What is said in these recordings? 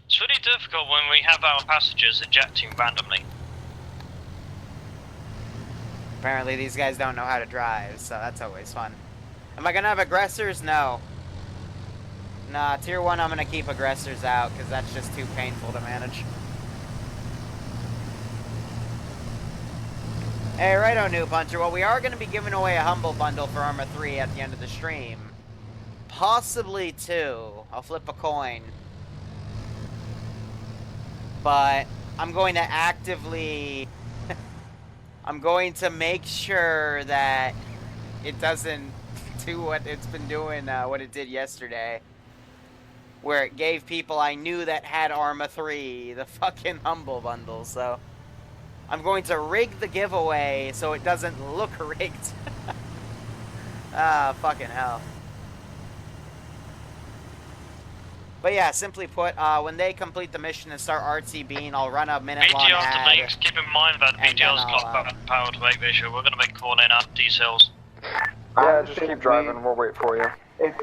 It's really difficult when we have our passengers ejecting randomly. Apparently these guys don't know how to drive, so that's always fun. Am I gonna have aggressors? No. Nah, tier 1 I'm gonna keep aggressors out, because that's just too painful to manage. Hey, righto, New Puncher. Well, we are gonna be giving away a Humble Bundle for Arma 3 at the end of the stream. Possibly 2. I'll flip a coin. But I'm going to actively... I'm going to make sure that it doesn't do what it's been doing, what it did yesterday. Where it gave people I knew that had Arma 3 the fucking Humble Bundle, so... I'm going to rig the giveaway so it doesn't look rigged. Ah, fucking hell. But yeah, simply put, when they complete the mission and start RTBing, I'll run a minute-long ad. VTL's the links, keep in mind that VTL's got power to make visual. We're going to make calling out details. Yeah, just keep driving, we'll wait for you. If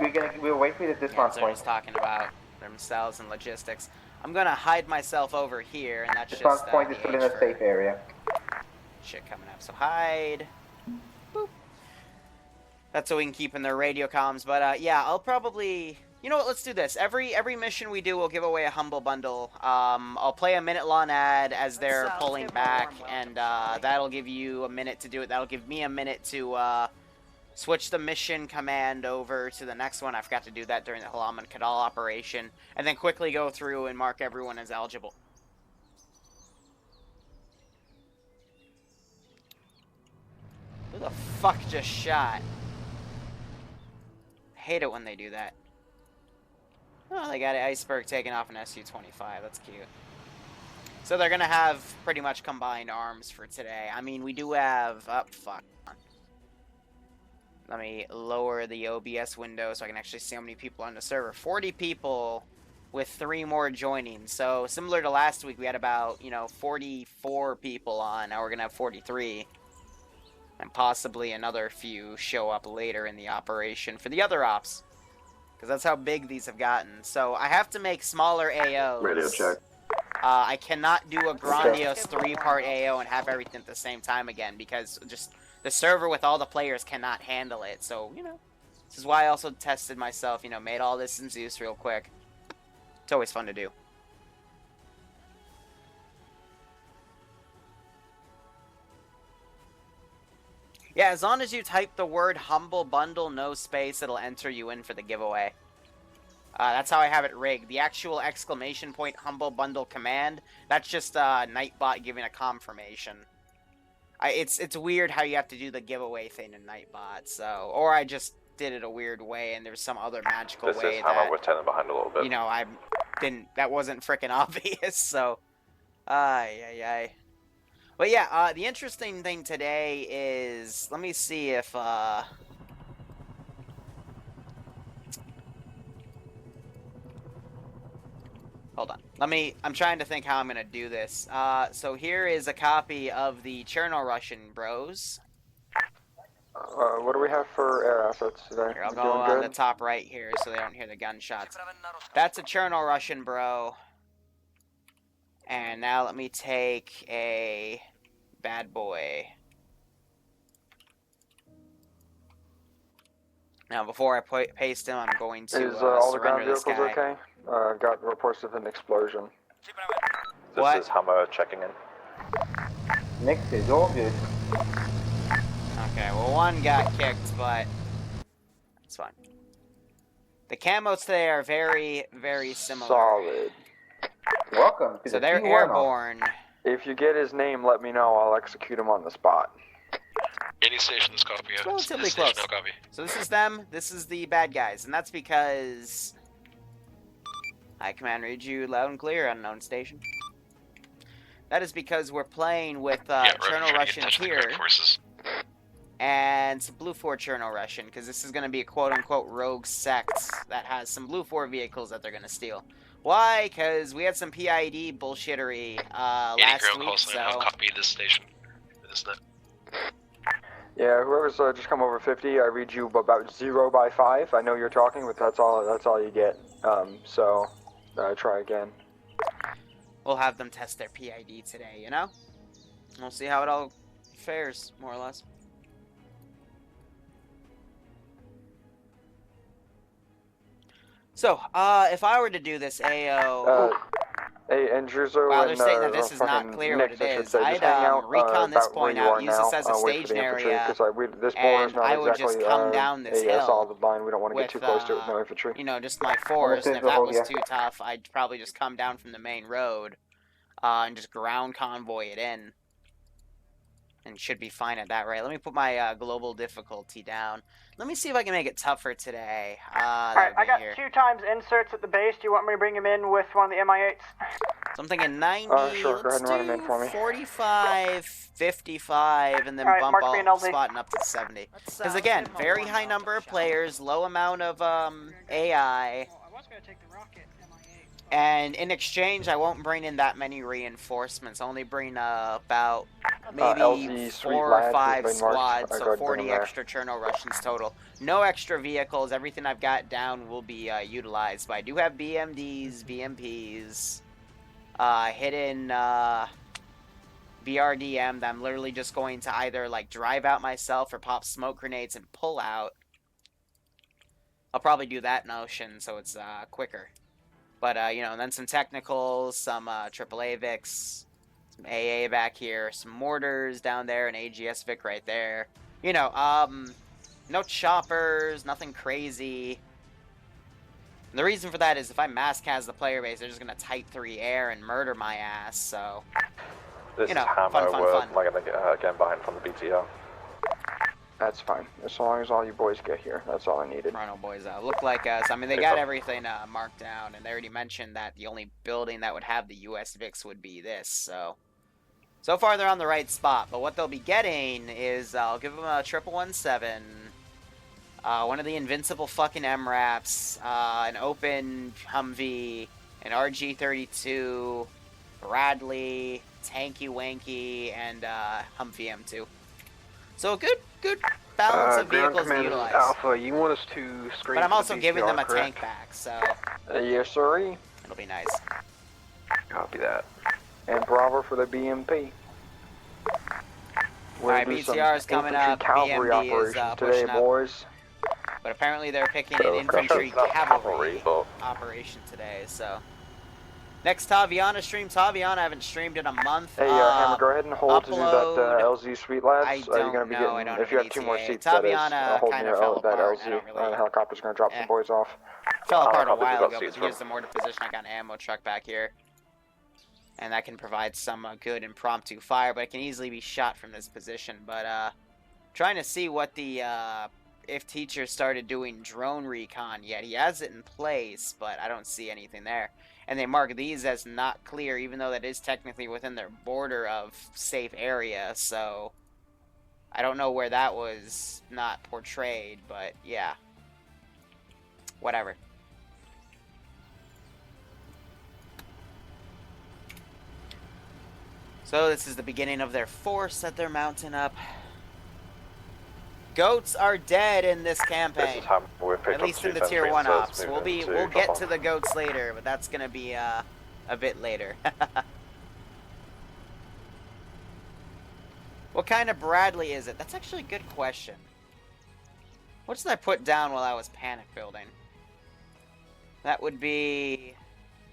we'll wait for you at this one They're point. just talking about themselves and logistics. I'm gonna hide myself over here, and that's this just one point is still in a safe area. Shit coming up, so hide. Boop. That's so we can keep in their radio comms. But yeah, I'll probably... You know what, let's do this. Every mission we do, we'll give away a Humble Bundle. I'll play a minute-long ad as they're pulling back, and that'll give you a minute to do it. That'll give me a minute to switch the mission command over to the next one. I forgot to do that during the Halam and Kadal operation. And then quickly go through and mark everyone as eligible. Who the fuck just shot? I hate it when they do that. Oh, they got an iceberg taking off an Su-25. That's cute. So they're going to have pretty much combined arms for today. I mean, we do have... Oh, fuck. Let me lower the OBS window so I can actually see how many people on the server. 40 people with 3 more joining. So similar to last week, we had about, 44 people on. Now we're going to have 43. And possibly another few show up later in the operation for the other ops. Because that's how big these have gotten. So I have to make smaller AOs. Radio check. I cannot do a grandiose 3-part AO and have everything at the same time again. Because just... the server with all the players cannot handle it, so, this is why I also tested myself, made all this in Zeus real quick. It's always fun to do. Yeah, as long as you type the word Humble Bundle, no space, it'll enter you in for the giveaway. That's how I have it rigged. The actual exclamation point Humble Bundle command, that's just Nightbot giving a confirmation. It's weird how you have to do the giveaway thing in Nightbot, so... Or I just did it a weird way, and there's some other magical way that... This is Arma with 10 behind a little bit. I didn't... That wasn't freaking obvious, so... Ay. But yeah, the interesting thing today is... Let me see if, Hold on. I'm trying to think how I'm going to do this. So here is a copy of the Chernorussian bros. What do we have for air assets today? Here, I'll go on the top right here so they don't hear the gunshots. That's a Chernorussian bro. And now let me take a bad boy. Now before I paste him, I'm going to all the ground surrender this vehicles guy. okay? Got reports of an explosion. What? This is Hummer checking in. Next is all good. Okay, well one got kicked, but it's fine. The camos today are very, very similar. Solid. Welcome to So the they're T1 airborne. If you get his name, let me know. I'll execute him on the spot. Any stations copy. It's relatively close. No copy. So this is them, this is the bad guys, and that's because... I command read you loud and clear, unknown station. That is because we're playing with Chernorussians here, and some Blue 4 Chernorussian, because this is going to be a quote-unquote rogue sect that has some Blue 4 vehicles that they're going to steal. Why? Because we had some PID bullshittery last week, so... I'll copy this station. Yeah, whoever's just come over 50, I read you about 0 by 5. I know you're talking, but that's all you get. So try again. we'll have them test their PID today, you know? We'll see how it all fares, more or less. So, if I were to do this AO... Hey, and Druzo wow, and, they're saying that this is not clear what Nix, it I should is. say, I'd just hang out, recon this about where point you out, are use now, this as a wait for staging the infantry, area, 'cause this border's and not I would exactly, just come down this a hill solid line. We don't want to get with, too close to it with no infantry. you know, just my force, and if Understood, that was yeah. too tough, I'd probably just come down from the main road, and just ground convoy it in. And should be fine at that rate. Let me put my global difficulty down. Let me see if I can make it tougher today. Alright, I got 2 times inserts at the base. Do you want me to bring him in with one of the MI8s? So I'm thinking 90, Sure, go ahead let's and run 'em in do for me. 45, 55, and then Alright, bump mark all me an LZ. spotting up to 70. Because again, very high number of players, low amount of AI, Well, I was going to take the rocket MI8. and in exchange, I won't bring in that many reinforcements. Only bring about maybe LZ Sweet 4 or Lad 5 has been marked. squads, Go so ahead and bring 40 them there. extra Chernorussians total. No extra vehicles. Everything I've got down will be utilized. But I do have BMDs, BMPs, hidden BRDM that I'm literally just going to either like drive out myself or pop smoke grenades and pull out. I'll probably do that in Ocean so it's quicker. But, you know, and then some technicals, some AAA Vics, some AA back here, some mortars down there, an AGS Vic right there. You know, no choppers, nothing crazy. And the reason for that is if I mass cast the player base, they're just going to Type 3 air and murder my ass, so... This you know, is Hammer. fun. We're going to get getting behind from the BTO. That's fine. As long as all you boys get here, that's all I needed. Toronto boys look like us. I mean, they got everything marked down, and they already mentioned that the only building that would have the US VIX would be this, so far they're on the right spot, but what they'll be getting is, I'll give them a 1117, one of the invincible fucking MRAPs, an open Humvee, an RG-32, Bradley, Tanky Wanky, and Humvee M2. So a good balance of vehicles to utilize. Alpha, you want us to screen But I'm for also the giving them a BTR, correct? tank back, so Yes, sirree. it'll be nice. Copy that. And Bravo for the BMP. Alright, do some BTR is coming infantry up, cavalry BMD is operations pushing today, up. boys. But apparently they're picking So, an infantry it's not cavalry but operation today, so. Next Taviana stream. Taviana, I haven't streamed in a month. Hey, Hammer, go ahead and hold to do that upload. LZ Sweet Lads. I You're don't gonna be know, getting, I don't if you have have 2 more ETA. seats, that is, Taviana holding kinda your, fell that apart. LZ. I don't really- The helicopter's gonna drop some boys off. Fell apart a I'll while got ago, but seats here's from- the mortar position. I got an ammo truck back here. And that can provide some good impromptu fire, but it can easily be shot from this position. But, trying to see what the, if teacher started doing drone recon yet. He has it in place, but I don't see anything there. And they mark these as not clear, even though that is technically within their border of safe area, so... I don't know where that was not portrayed, but yeah. Whatever. So this is the beginning of their force that they're mounting up. Goats are dead in this This campaign. is Hammer. We're picked At up least in the 210 tier 1 so ops. it's We'll moving get drop to off. the goats later, but that's gonna be a bit later. What kind of Bradley is it? That's actually a good question. What did I put down while I was panic building? That would be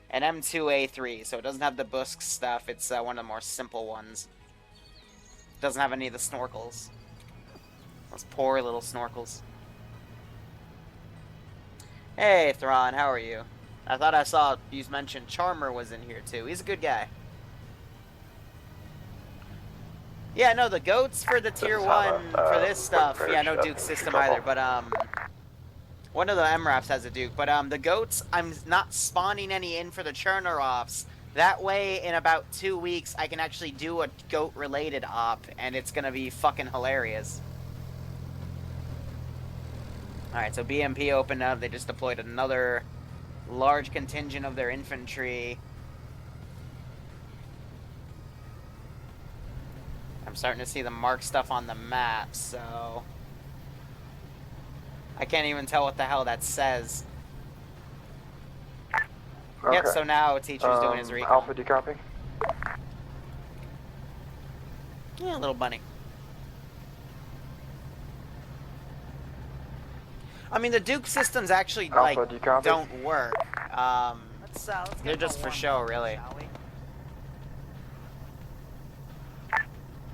an M2A3, so it doesn't have the Busk stuff. It's one of the more simple ones. Doesn't have any of the snorkels. Those poor little snorkels. Hey, Thrawn, how are you? I thought I saw you mentioned Charmer was in here too. He's a good guy. Yeah, no, the goats for the tier 1 for this stuff. Yeah, no Duke system either, but one of the MRAPs has a Duke, but the goats, I'm not spawning any in for the Chernorussians. That way, in about 2 weeks, I can actually do a goat-related op, and it's gonna be fucking hilarious. Alright, so BMP opened up. They just deployed another large contingent of their infantry. I'm starting to see them mark stuff on the map, so... I can't even tell what the hell that says. Yep, Okay. so now Teacher's doing his recon. Alpha, do you copy? Yeah, little bunny. I mean, the Duke systems actually, Alpha, like, do you copy? don't work. They're just for show, really.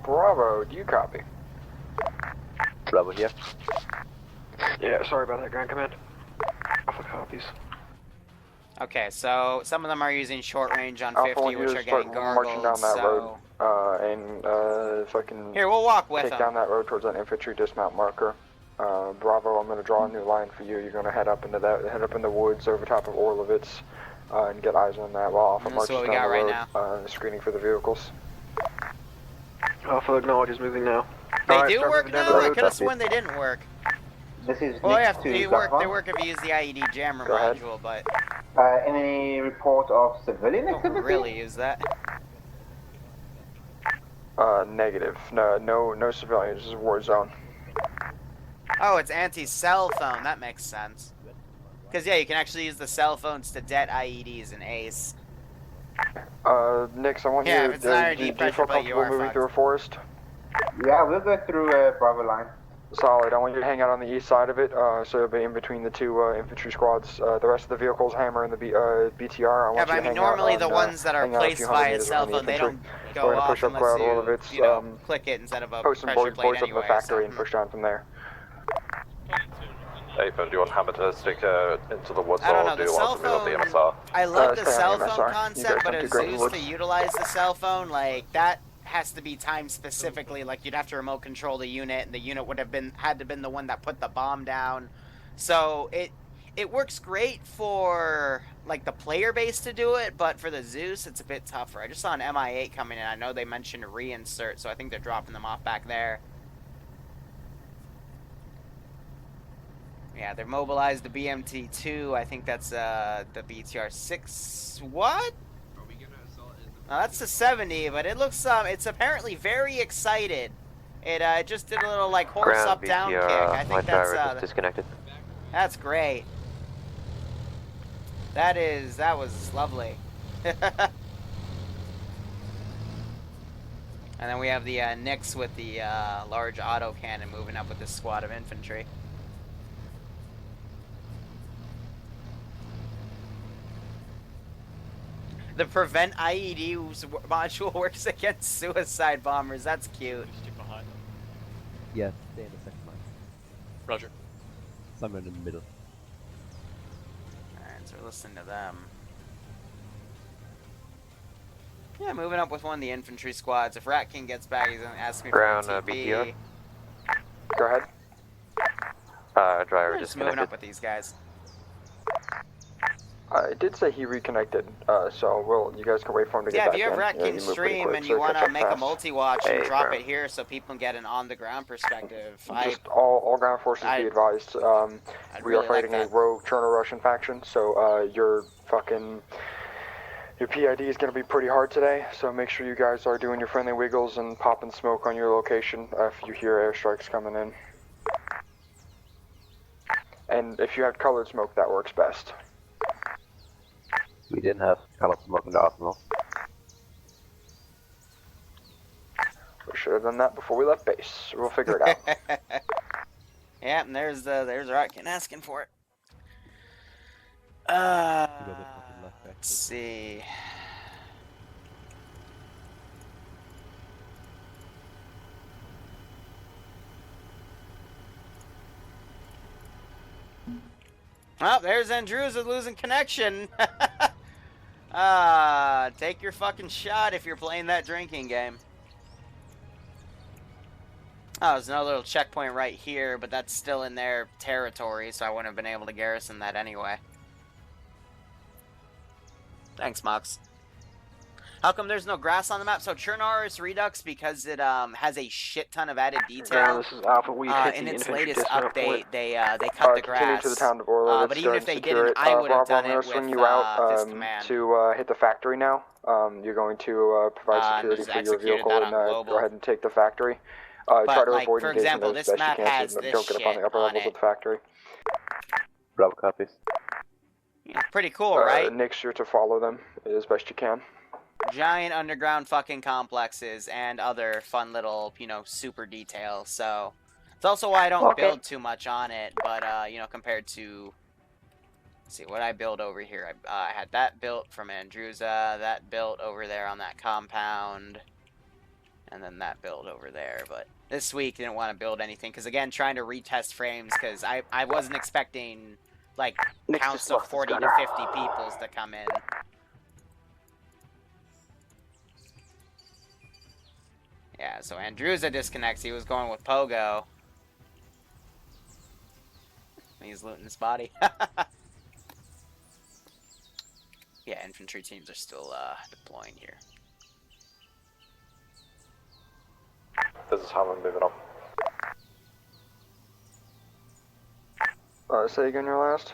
Bravo, do you copy? Bravo here. Yeah, sorry about that, Grand Command. Alpha copies. Okay, so some of them are using short range on Alpha, 50, want you which to are start getting marching gargled, down that so... road, and fucking Here, we'll walk with take them. down that road towards that infantry dismount marker. Bravo, I'm gonna draw a new line for you. You're gonna head up into the woods over top of Orlovitz, and get eyes on that while Alpha That's marches what we down got the right road, screening for the vehicles. Alpha acknowledges moving now. They Alright, do start work moving down now? the I road. could have sworn they didn't work. This is Well, yeah, Nick to they Black work if you use the IED jammer Go ahead. module, but Any report of civilian don't activity? really use that. Negative. No civilians. This is a war zone. Oh, it's anti-cell phone. That makes sense. Because, yeah, you can actually use the cell phones to det IEDs in ACE. Nix, I want Yeah, you if it's not do you pressure feel plate, you comfortable are moving fucked. through a forest? Yeah, we'll go through Bravo line. Solid. I want you to hang out on the east side of it, so it'll be in between the two infantry squads. The rest of the vehicles, Hammer and the BTR, I want Yeah, you but to I mean, hang normally out the on, ones that are hang out a placed few hundred via meters cell from the phone, they infantry. don't We're go gonna off push up unless crowd all of its, you know, click it instead of a post some pressure plate boys up in anyway. the factory so. and push down from there. Hey, do you want Hammer to stick into the woods I don't or know, do the you cell want to move up the phone, MSR? I love the stay on cell the phone MSR. You concept, guys but don't do as great in the Zeus to woods. utilize the cell phone, like, that has to be timed specifically. Like, you'd have to remote control the unit, and the unit would have had to been the one that put the bomb down. So it works great for, like, the player base to do it, but for the Zeus, it's a bit tougher. I just saw an MI8 coming in. I know they mentioned a reinsert, so I think they're dropping them off back there. Yeah, they're mobilized the BMT-2. I think that's the BTR-6. What? That's the 70, but it looks it's apparently very excited. It just did a little like horse up down kick. I think that's disconnected. That's great. That was lovely. And then we have the Nyx with the large autocannon moving up with this squad of infantry. The prevent IED module works against suicide bombers. That's cute. Stick behind them. Yes, stay in the second line. Roger. Somewhere in the middle. Alright, so we're listening to them. Yeah, moving up with one of the infantry squads. If Rat King gets back, he's going to ask me for a TP. BTR. Go ahead. Driver We're just moving up with these guys. It did say he reconnected, so you guys can wait for him to get Yeah, back if you have in. Rat Yeah, King you move pretty stream quick, and so you catch want to up make a fast. multi-watch and Hey, drop bro. it here so people can get an on-the-ground perspective. Just all ground forces I'd be advised. We really are like fighting a that. rogue Chernorussian faction, so your PID is going to be pretty hard today. So make sure you guys are doing your friendly wiggles and popping smoke on your location if you hear airstrikes coming in. And if you have colored smoke, that works best. We didn't have colored smoke in the arsenal. We should have done that before we left base. We'll figure it out. Yeah, and there's Rat King asking for it. Let's see. Oh, there's Andrews with losing connection. Take your fucking shot if you're playing that drinking game. Oh, there's another little checkpoint right here, but that's still in their territory, so I wouldn't have been able to garrison that anyway. Thanks, Mox. How come there's no grass on the map? So Chernorussian Redux, because it has a shit ton of added detail. This is Alpha. We've hit In the its infantry latest dismount update, point. they cut the Continue grass. to the town of Orlo. But even if they didn't, I would have done it with I'm going to swing you out Fist Command. to hit the factory now. You're going to provide security just for your executed vehicle that and on global. go ahead and take the factory. Try But, to like, avoid for engagement example, as this best map you can has so that this don't get up on shit the upper on levels it. of the factory. Bravo copies. Yeah, pretty cool, right? Next year to follow them as best you can. Giant underground fucking complexes and other fun little, super details. So it's also why I don't build too much on it. But compared to, let's see what I build over here. I had that built from Andruza, that built over there on that compound, and then that build over there. But this week didn't want to build anything because again, trying to retest frames because I wasn't expecting like counts of 40 to 50 peoples to come in. Yeah, so Andruza disconnects. He was going with Pogo. He's looting his body. Yeah, infantry teams are still deploying here. This is how I'm moving up. Say again your last?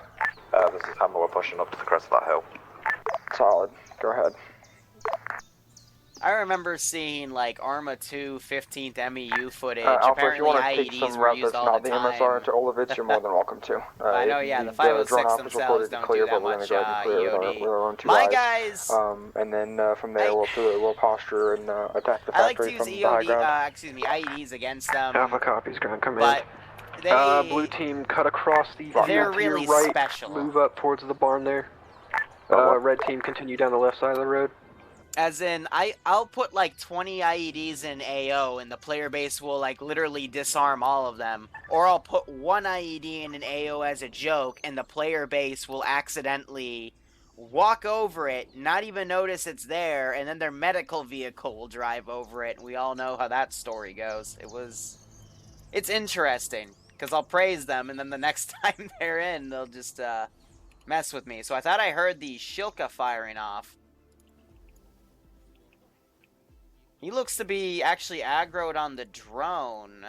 This is Hammer, we're pushing up to the crest of that hill. Solid. Go ahead. I remember seeing like Arma 2 15th MEU footage. Alpha, Apparently if you want to IEDs take some were route used that's all not the the time. MSR to Olivets, you're more than welcome to. I know, yeah, the 506 themselves don't do that much EOD. With our own two My eyes. guys... And then from there we'll posture and attack the I like to factory use from the high ground. IEDs against them. Alpha copies, ground command. But they... blue team, cut across the they're field really to your right, special. move up towards the barn there. Red team, continue down the left side of the road. As in, I'll put like 20 IEDs in AO and the player base will like literally disarm all of them. Or I'll put one IED in an AO as a joke and the player base will accidentally walk over it, not even notice it's there, and then their medical vehicle will drive over it. And we all know how that story goes. It's interesting, because I'll praise them and then the next time they're in, they'll just mess with me. So I thought I heard the Shilka firing off. He looks to be actually aggroed on the drone.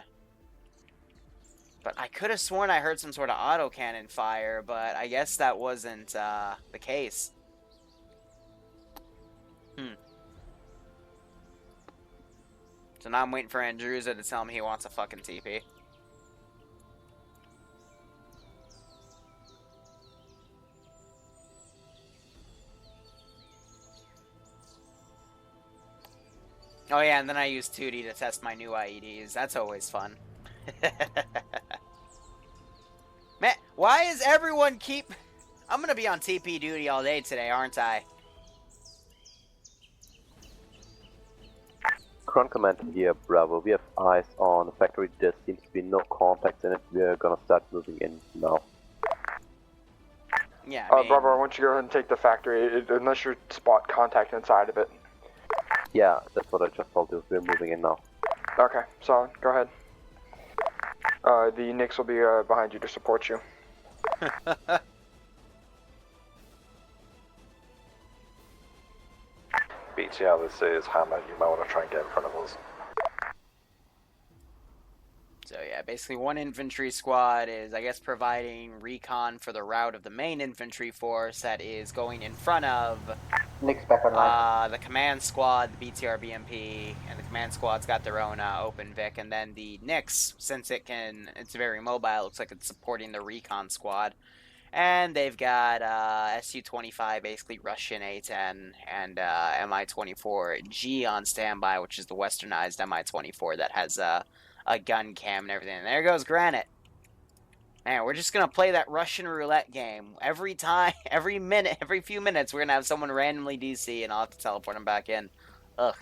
But I could have sworn I heard some sort of autocannon fire, but I guess that wasn't the case. So now I'm waiting for Andruza to tell me he wants a fucking TP. Oh yeah, and then I use 2D to test my new IEDs. That's always fun. Man, why is everyone keep... I'm gonna be on TP duty all day today, aren't I? Ground command here, Bravo. We have eyes on the factory. There seems to be no contacts in it. We're gonna start moving in now. Yeah, I mean... Bravo, I want you to go ahead and take the factory, unless you spot contact inside of it. Yeah, that's what I just told you. We're moving in now. Okay, solid. Go ahead. The Knicks will be behind you to support you. BTL, this is Hammer. You might want to try and get in front of us. So yeah, basically one infantry squad is, I guess, providing recon for the route of the main infantry force that is going in front of Nick's back online. the command squad, the BTR BMP, and the command squad's got their own open Vic, and then the Nix, since it's very mobile, looks like it's supporting the recon squad. And they've got Su-25, basically Russian A-10, and Mi-24G on standby, which is the westernized Mi-24 that has a gun cam and everything. And there goes Granite. Man, we're just going to play that Russian roulette game. Every time, every minute, every few minutes, we're going to have someone randomly DC, and I'll have to teleport them back in. Ugh.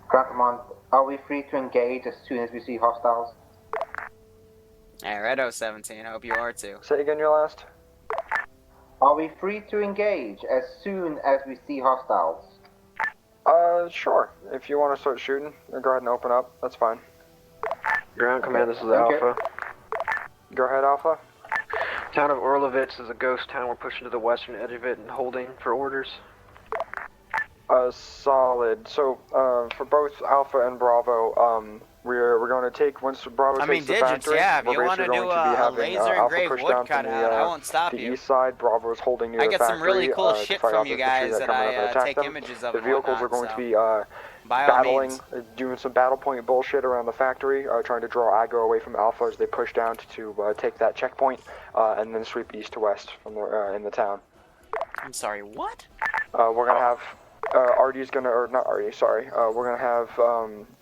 Ground command, are we free to engage as soon as we see hostiles? Hey, Red 017, hope you are too. Say again your last. Are we free to engage as soon as we see hostiles? Sure. If you want to start shooting, go ahead and open up. That's fine. Ground command, this is Okay. Alpha. Go ahead, Alpha. Town of Orlovitz is a ghost town. We're pushing to the western edge of it and holding for orders. Solid. So, for both Alpha and Bravo, we're going to take, once Bravo takes the digits, factory, yeah, if you we're want to basically do going to be a having laser Alpha engraved push down wood from cutout, I the, won't stop the you. east side. Bravo is holding near I the get factory some really cool to shit fight from off you infantry guys that that come up and I attack take them. images of The and vehicles whatnot, are going so to be by all battling, means. doing some battle point bullshit around the factory, trying to draw aggro away from Alpha as they push down to take that checkpoint, and then sweep east to west from the, in the town. I'm sorry, what? We're gonna have Artie's gonna, or not Artie, sorry. We're gonna have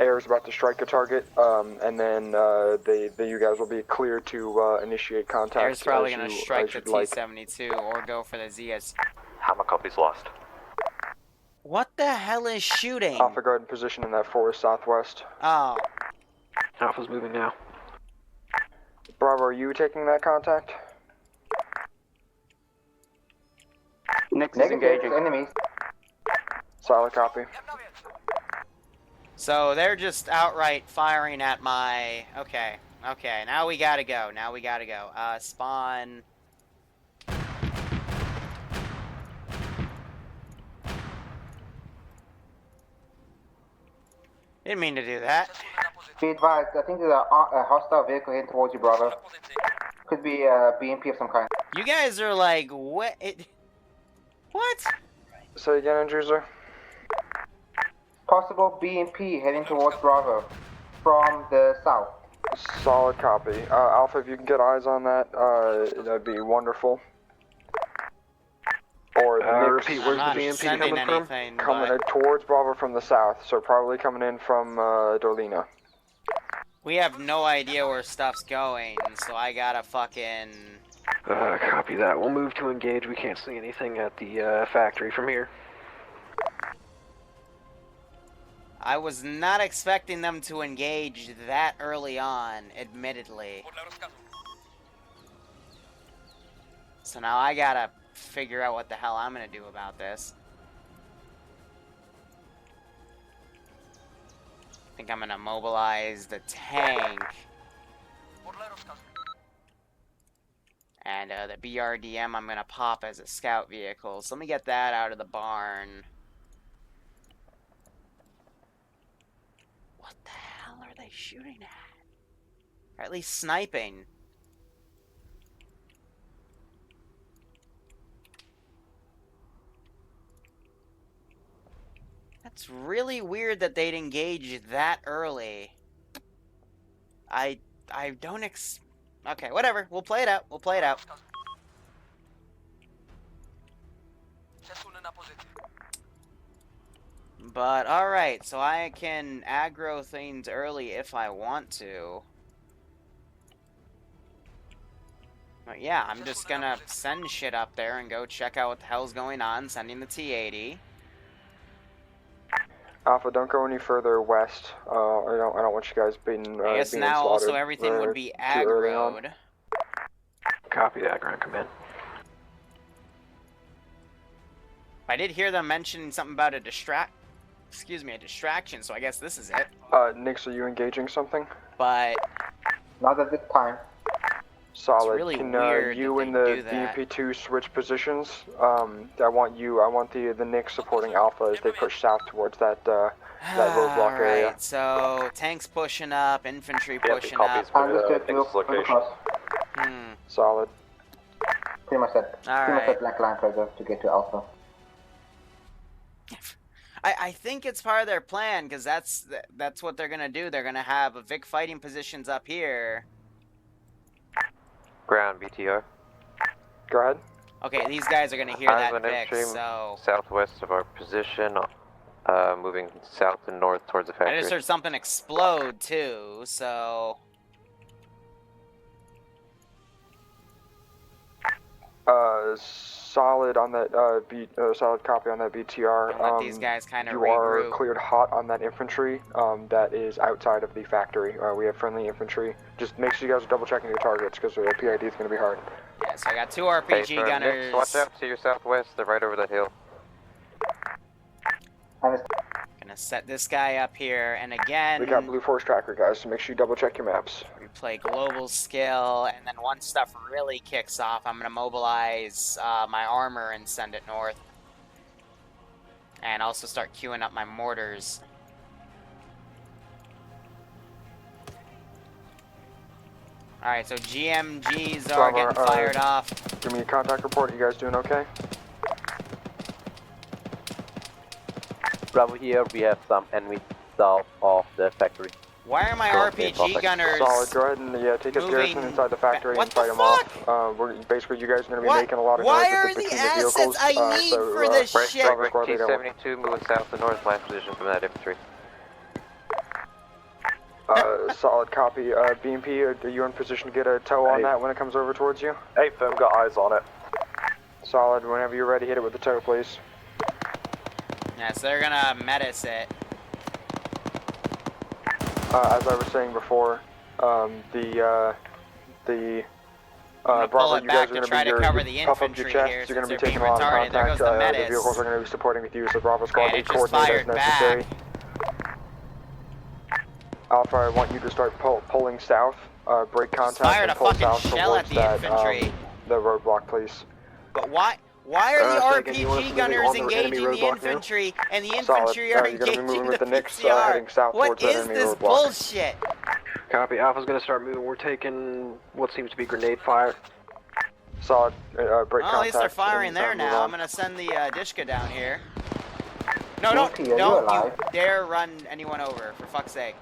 Air's about to strike a target, and then you guys will be clear to initiate contact. Air's probably gonna as strike the you'd like. T-72 or go for the ZS. How many copies lost? What the hell is shooting? Alpha guard in position in that forest southwest. Oh, Alpha's moving now. Bravo, are you taking that contact? Nix is engaging. Enemies. Solid copy. so they're just outright firing at my. Okay, now we gotta go. Spawn. Didn't mean to do that. Be advised, I think there's a hostile vehicle heading towards you, Bravo. Could be a BMP of some kind. You guys are like, what? What? Say again, Andrews. Possible BMP heading towards Bravo from the south. Solid copy. Alpha, if you can get eyes on that, that'd be wonderful. Or Repeat, where's the BMP coming from? Coming towards Bravo from the south, so probably coming in from Dolina. We have no idea where stuff's going, so I gotta fucking... Copy that. We'll move to engage. We can't see anything at the factory from here. I was not expecting them to engage that early on, admittedly. So now I gotta figure out what the hell I'm gonna do about this. I think I'm gonna mobilize the tank. And the BRDM I'm gonna pop as a scout vehicle. So let me get that out of the barn. What the hell are they shooting at? Or at least sniping. That's really weird that they'd engage that early. I don't Okay, whatever. We'll play it out. But, alright, so I can aggro things early if I want to. But yeah, I'm just gonna send shit up there and go check out what the hell's going on, sending the T-80. Alpha, don't go any further west. I don't want you guys being I guess being now slaughtered also everything would be too early on. aggroed. Copy that, ground command. I did hear them mentioning something about a distraction, so I guess this is it. Nix, are you engaging something? But Not at this time. Solid. It's really Can weird you that and they the do that. BP2 switch positions? I want the Nix supporting Alpha as they push south towards that roadblock area. Alright, so tanks pushing up, infantry Yeah, pushing copies up. Understood. We'll location. across. Solid. Pretty much that. Pretty much Alright. that black line further to get to Alpha. I think it's part of their plan, because that's what they're gonna do. They're gonna have Vic fighting positions up here. Ground BTR. Go ahead. Okay, these guys are gonna hear that An Vic, infantry so... southwest of our position, moving south and north towards the I factory. just heard something explode, too, so... Solid on that solid copy on that BTR. Let these guys kind of you regroup. are cleared hot on that infantry that is outside of the factory. We have friendly infantry. Just make sure you guys are double checking your targets because the PID is going to be hard. Yeah, so I got 2 RPG Hey, gunners. Nick, watch out to your southwest. They're right over the hill. Gonna set this guy up here, and again... We got Blue Force Tracker, guys, so make sure you double check your maps. We play global skill, and then once stuff really kicks off, I'm gonna mobilize my armor and send it north. And also start queuing up my mortars. Alright, so GMGs are Bravo, getting fired off. Give me a contact report. You guys doing okay? Bravo here, we have some enemies south of the factory. Why are my RPG gunners Solid, go ahead and take up garrison inside the factory and fight them off. Basically, you guys are going to be making a lot of noise between the vehicles. Why are the assets I need for this shit? T-72 moving south to north, last position from that infantry. Solid copy. BMP, are you in position to get a tow on that when it comes over towards you? Hey, Fim, got eyes on it. Solid, whenever you're ready, hit it with the tow, please. Yeah, so they're gonna menace it. As I was saying before, Bravo, you guys are going to be puff up your chest. You're going to be taking a lot of contact. The vehicles are going to be supporting with you, so Bravo squad will coordinate as necessary. Alpha, I want you to start pulling south, break contact, and pull south towards that the roadblock, please. But why are the RPG gunners engaging the infantry and the infantry are engaging the PCR? What is this bullshit? Copy. Alpha's gonna start moving. We're taking what seems to be grenade fire. Solid. Break contact. At least they're firing there now. I'm gonna send the Dishka down here. No, don't you dare run anyone over, for fuck's sake.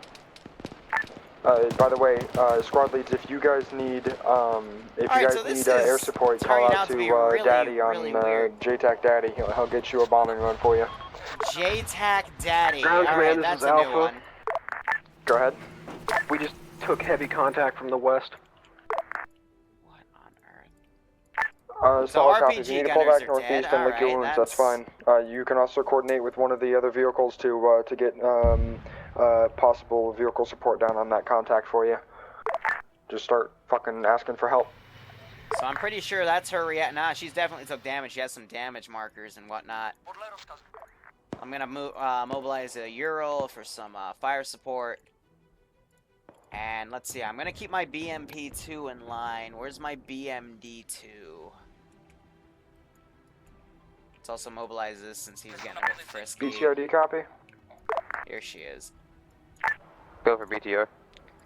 By the way, squad leads, if you guys need, air support, call out to Daddy on JTAC Daddy. He'll get you a bombing run for you. JTAC Daddy. Ground command, this that's is a Alpha. new one. Go ahead. We just took heavy contact from the west. What on earth? Solid copy. If you need to pull back northeast and lick your wounds, that's fine. You can also coordinate with one of the other vehicles to get possible vehicle support down on that contact for you. Just start fucking asking for help. So I'm pretty sure that's her nah, she's definitely took damage. She has some damage markers and whatnot. I'm gonna mobilize a Ural for some fire support. And let's see, I'm gonna keep my BMP-2 in line. Where's my BMD-2? Let's also mobilize this since he's getting a bit frisky. BCRD copy? Here she is. Go for BTR.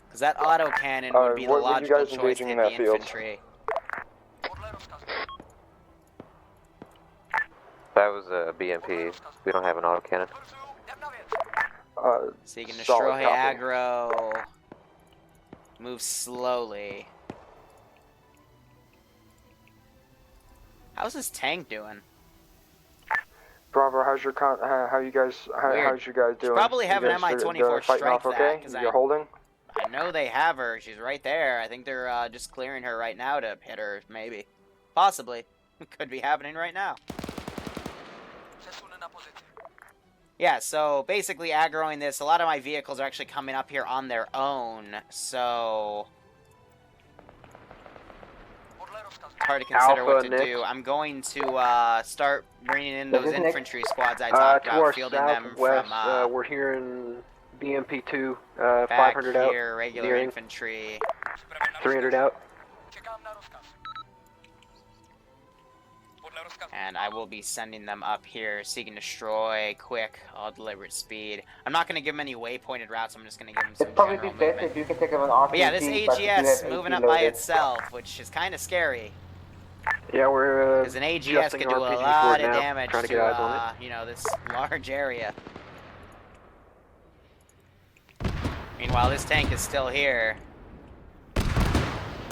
Because that autocannon would be the logical choice to hit the infantry. That was a BMP. We don't have an autocannon. So you can destroy aggro. Move slowly. How's this tank doing? Bravo, how's you guys doing? She probably have an Mi-24 strike okay? You're holding? I know they have her. She's right there. I think they're just clearing her right now to hit her, maybe. Possibly. Could be happening right now. Yeah, so basically aggroing this, a lot of my vehicles are actually coming up here on their own, so hard to consider what to do. I'm going to start bringing in those infantry squads I talked about, fielding them from we're hearing BMP-2, back 500 here, out, regular nearing. infantry. 300 out. And I will be sending them up here, seek and destroy, quick, all deliberate speed. I'm not going to give them any waypointed routes, I'm just going to give them some probably be best if you can take an RPG. But yeah, this AGS moving up by itself, which is kind of scary. Yeah, we're because an AGS could do a lot of damage to, you know, this large area. Meanwhile, this tank is still here.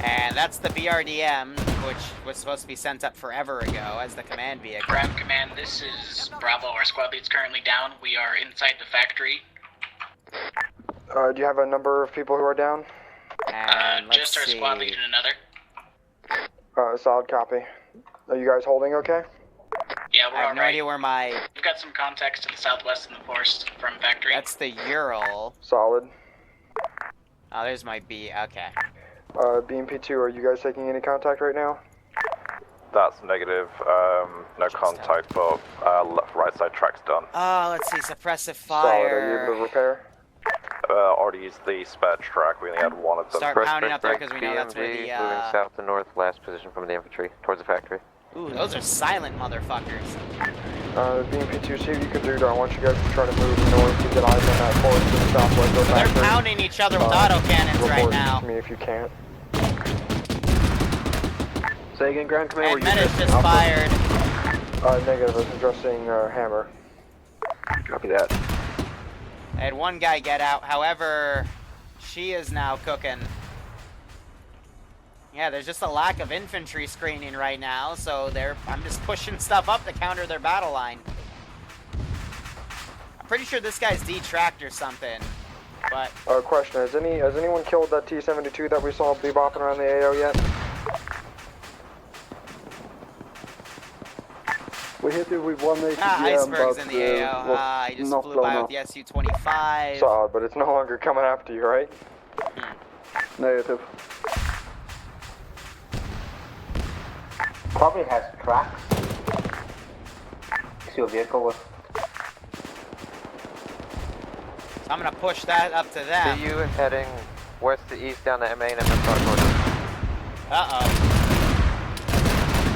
And that's the BRDM, which was supposed to be sent up forever ago as the command vehicle. Ground command, this is Bravo. Our squad lead's currently down. We are inside the factory. Do you have a number of people who are down? Just our squad lead and another. Solid copy. Are you guys holding okay? Yeah, we're I have no idea where my... We've got some contacts to the southwest in the forest from factory. That's the Ural. Solid. Oh, there's my B. Okay. BMP-2, are you guys taking any contact right now? That's negative. No contact, but left right side track's done. Oh, let's see. Suppressive fire. Solid, are you able to repair? Already used the spare track. We only had one of them. Start pounding up there because we know that's where the... moving south to north, last position from the infantry, towards the factory. Ooh, those are silent motherfuckers. BMP2, see what you can do. I want you guys to try to move north to get eyes on that forest to the southwest. So they're pounding each other with autocannons right now. To me if you can't. Say again, ground command. And Menace just fired. Negative. I was addressing Hammer. Copy that. I had one guy get out. However, she is now cooking. Yeah, there's just a lack of infantry screening right now, so I'm just pushing stuff up to counter their battle line. I'm pretty sure this guy's detracked or something, but... Question, has anyone killed that T-72 that we saw bebopping around the AO yet? We hit it with 180 Iceberg's in the AO. I just flew by with the Su-25. Solid, but it's no longer coming after you, right? Negative. Probably has tracks. See a vehicle with. So I'm gonna push that up to them. See you heading west to east down the main MS corridor. Uh-oh.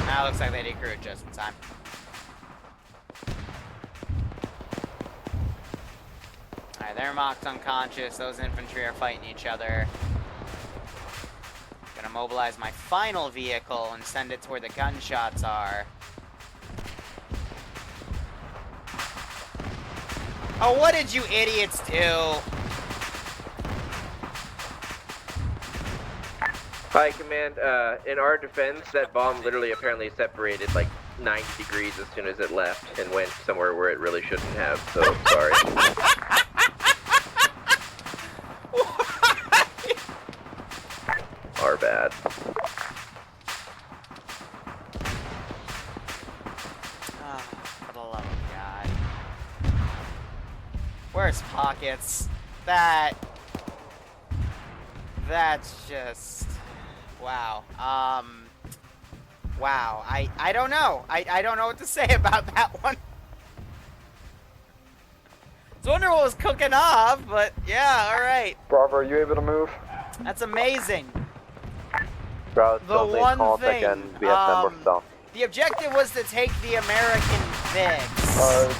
Now looks like they decrewed just in time. Alright, they're mocked unconscious. Those infantry are fighting each other. Gonna mobilize my final vehicle and send it to where the gunshots are. Oh, what did you idiots do? Hi, Command. In our defense, that bomb literally apparently separated like 90 degrees as soon as it left and went somewhere where it really shouldn't have, so sorry. Our bad. Oh, for the love of God. Where's Pockets? That's just... Wow. Wow. I don't know. I don't know what to say about that one. I was wondering what was cooking off, but yeah, alright. Bravo, are you able to move? That's amazing. Bravo, The one thing, the objective was to take the American Vigs.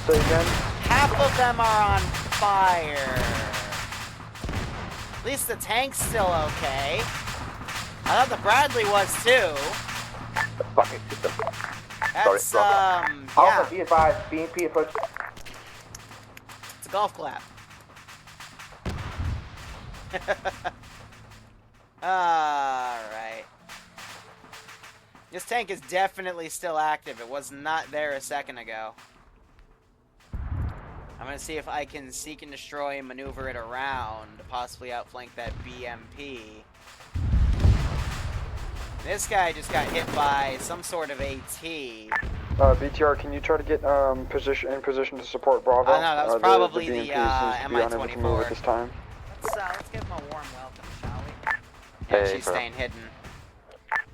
Say again? Half of them are on fire. At least the tank's still okay. I thought the Bradley was too. Fucking system. That's, sorry, yeah. Alpha, be advised, BMP approach. It's a golf clap. Alright. This tank is definitely still active. It was not there a second ago. I'm gonna see if I can seek and destroy and maneuver it around to possibly outflank that BMP. This guy just got hit by some sort of AT. BTR, can you try to get in position to support Bravo? Oh no, that was probably the the Mi-24 at this time. Let's give him a warm welcome, shall we? Hey, Yeah, she's bro. staying hidden.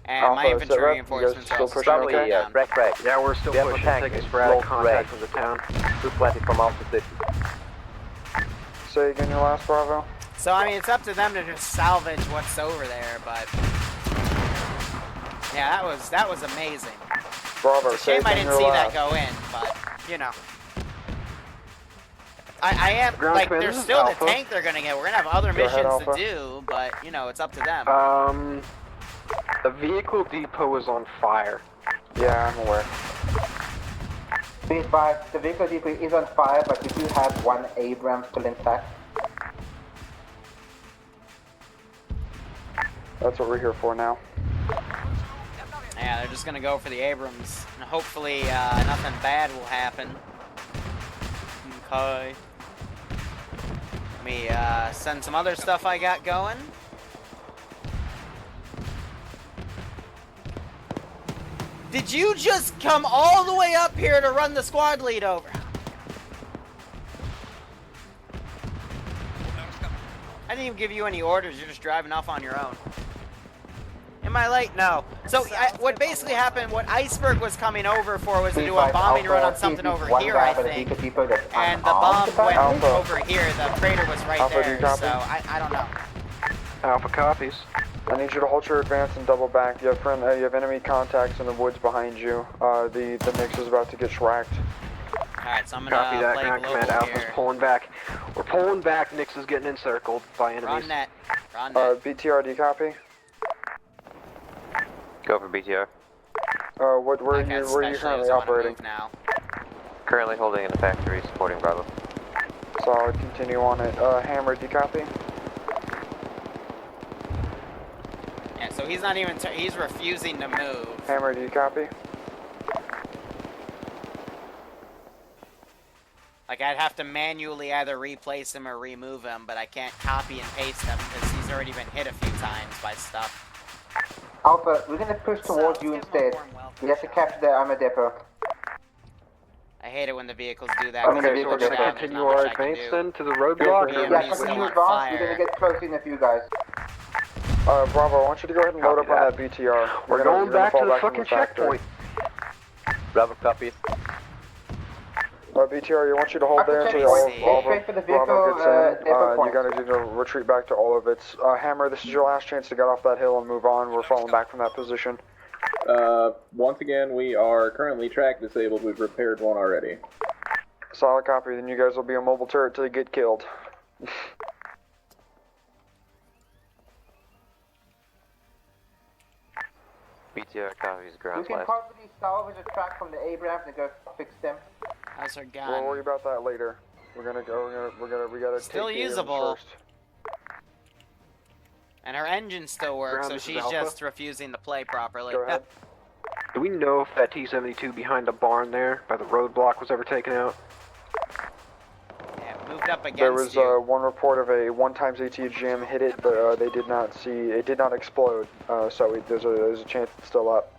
And my infantry reinforcements are also Probably, going down. Break. Yeah, we're still pushing, taking sporadic contact from the town. 220 from Alpha City. Say again your last, Bravo? So, I mean, it's up to them to just salvage what's over there, but... Yeah, that was amazing. Bravo, It's a shame I didn't see that go in, but, you know. I am, Ground like, command, there's this is still the Alpha. tank they're gonna get. We're gonna have other Go ahead, missions to Alpha. do, but, you know, it's up to them. The vehicle depot is on fire. Yeah, I'm aware. Be advised, the vehicle depot is on fire, but we do have one Abrams still intact. That's what we're here for now. Yeah, they're just gonna go for the Abrams. And hopefully, nothing bad will happen. Okay. Let me, send some other stuff I got going. Did you just come all the way up here to run the squad lead over? I didn't even give you any orders, you're just driving off on your own. Am I late? No. So, what basically happened, what Iceberg was coming over for was to do a bombing run on something over here, I think. And the bomb went over here, the crater was right there, so I don't know. Alpha copies. I need you to halt your advance and double back. You have enemy contacts in the woods behind you. The mix is about to get schwacked. Alright, so I'm gonna Copy that, play ground global command. Alpha's here. pulling back. We're pulling back. Nix is getting encircled by enemies. Run net. Run net. BTR, do you copy? Go for BTR. Where are you currently operating? Now. Currently holding in the factory, supporting Bravo. Solid, continue on it. Hammer, do you copy? Yeah, so he's not even, he's refusing to move. Hammer, do you copy? Like, I'd have to manually either replace him or remove him, but I can't copy and paste him because he's already been hit a few times by stuff. Alpha, we're gonna push towards you instead. We have to capture the armor depot. I hate it when the vehicles do that. Okay, so we're gonna continue our advance then to the roadblock? Yeah, continue advance. We're gonna get close in a few guys. Bravo, I want you to go ahead and load up on that BTR. We're going back to the fucking checkpoint. Bravo copies. BTR, I want you to hold there until all Bravo gets in. You gotta do the retreat back to all of its. Hammer, this is your last chance to get off that hill and move on. We're falling back from that position. Once again, we are currently track disabled. We've repaired one already. Solid copy, then you guys will be a mobile turret till you get killed. BTR copies ground You can left. probably salvage a track from the Abrams and go fix them. How's her gun? We'll worry about that later. We gotta still take the usable. first. And her engine still works, Ground, so this is she's Alpha. just refusing to play properly. Go ahead. Do we know if that T-72 behind the barn there by the roadblock was ever taken out? Yeah, moved up against There was you. one report of a 1x ATGM hit it, but they did not see it. Did not explode. So there's a chance it's still up.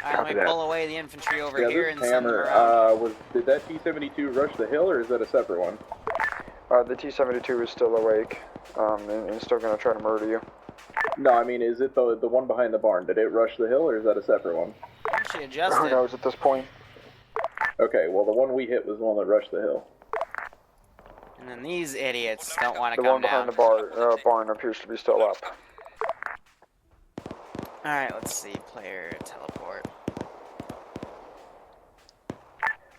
Alright, let me pull away the infantry over here and send them Hammer, around. did that T-72 rush the hill, or is that a separate one? The T-72 is still awake, and still gonna try to murder you. No, I mean, is it the one behind the barn? Did it rush the hill, or is that a separate one? She adjusted. Who knows at this point? Okay, well, the one we hit was the one that rushed the hill. And then these idiots don't want to The come one behind down. the barn appears to be still up. Alright, let's see. Player teleport.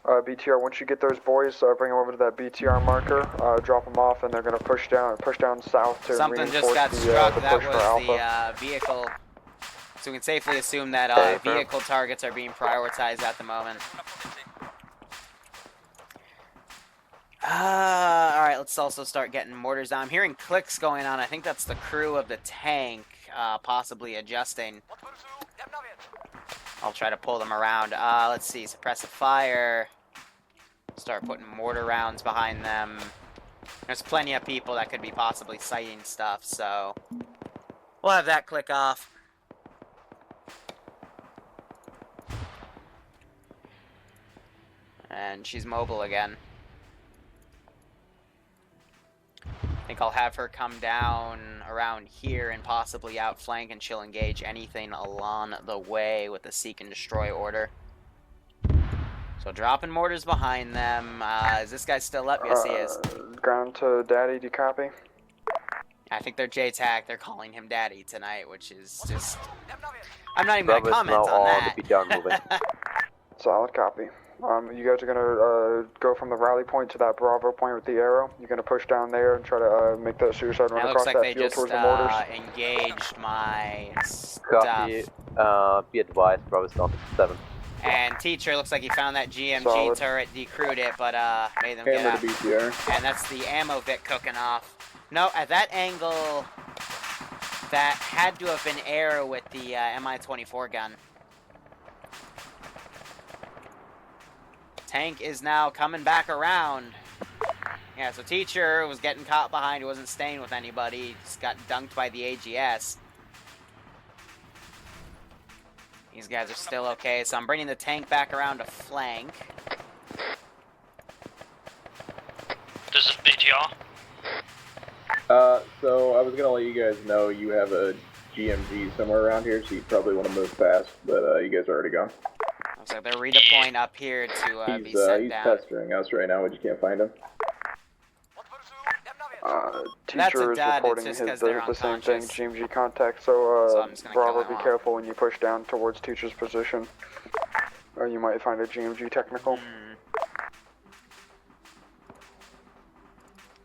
BTR, once you get those boys, bring them over to that BTR marker, drop them off, and they're going to push down south to Something reinforce just got the struck. That push for was Alpha. the vehicle. So we can safely assume that vehicle targets are being prioritized at the moment. Alright, let's also start getting mortars down. I'm hearing clicks going on. I think that's the crew of the tank possibly adjusting. I'll try to pull them around. Let's see. Suppressive fire. Start putting mortar rounds behind them. There's plenty of people that could be possibly sighting stuff, so we'll have that click off. And she's mobile again. I think I'll have her come down around here and possibly outflank, and she'll engage anything along the way with the seek and destroy order. So dropping mortars behind them. Is this guy still up? Yes, he is. Ground to Daddy, do you copy? I think they're J-Tac. They're calling him Daddy tonight, which is just... I'm not even going to comment on that. Solid copy. You guys are going to go from the rally point to that Bravo point with the arrow. You're going to push down there and try to make that suicide run across that field towards the mortars. Engaged my stuff. Copy. Be advised, Bravo's down to 7. And Teacher looks like he found that GMG Solid. turret, decrewed it, but made them Hammer get to out. BTR. And that's the ammo Vic cooking off. No, at that angle, that had to have been air with the Mi-24 gun. Tank is now coming back around. Yeah, so Teacher was getting caught behind. He wasn't staying with anybody. He just got dunked by the AGS. These guys are still okay, so I'm bringing the tank back around to flank. This is BTR. So I was gonna let you guys know you have a GMG somewhere around here, so you probably want to move fast, but you guys are already gone. Looks like they're redeploying up here to be set He's down. pestering us right now, but you can't find him. Teacher is reporting it's just the 'cause they're same thing, unconscious. GMG contact, so I'm just gonna Bravo, kill be them careful when you push down towards Teacher's position. Or you might find a GMG technical.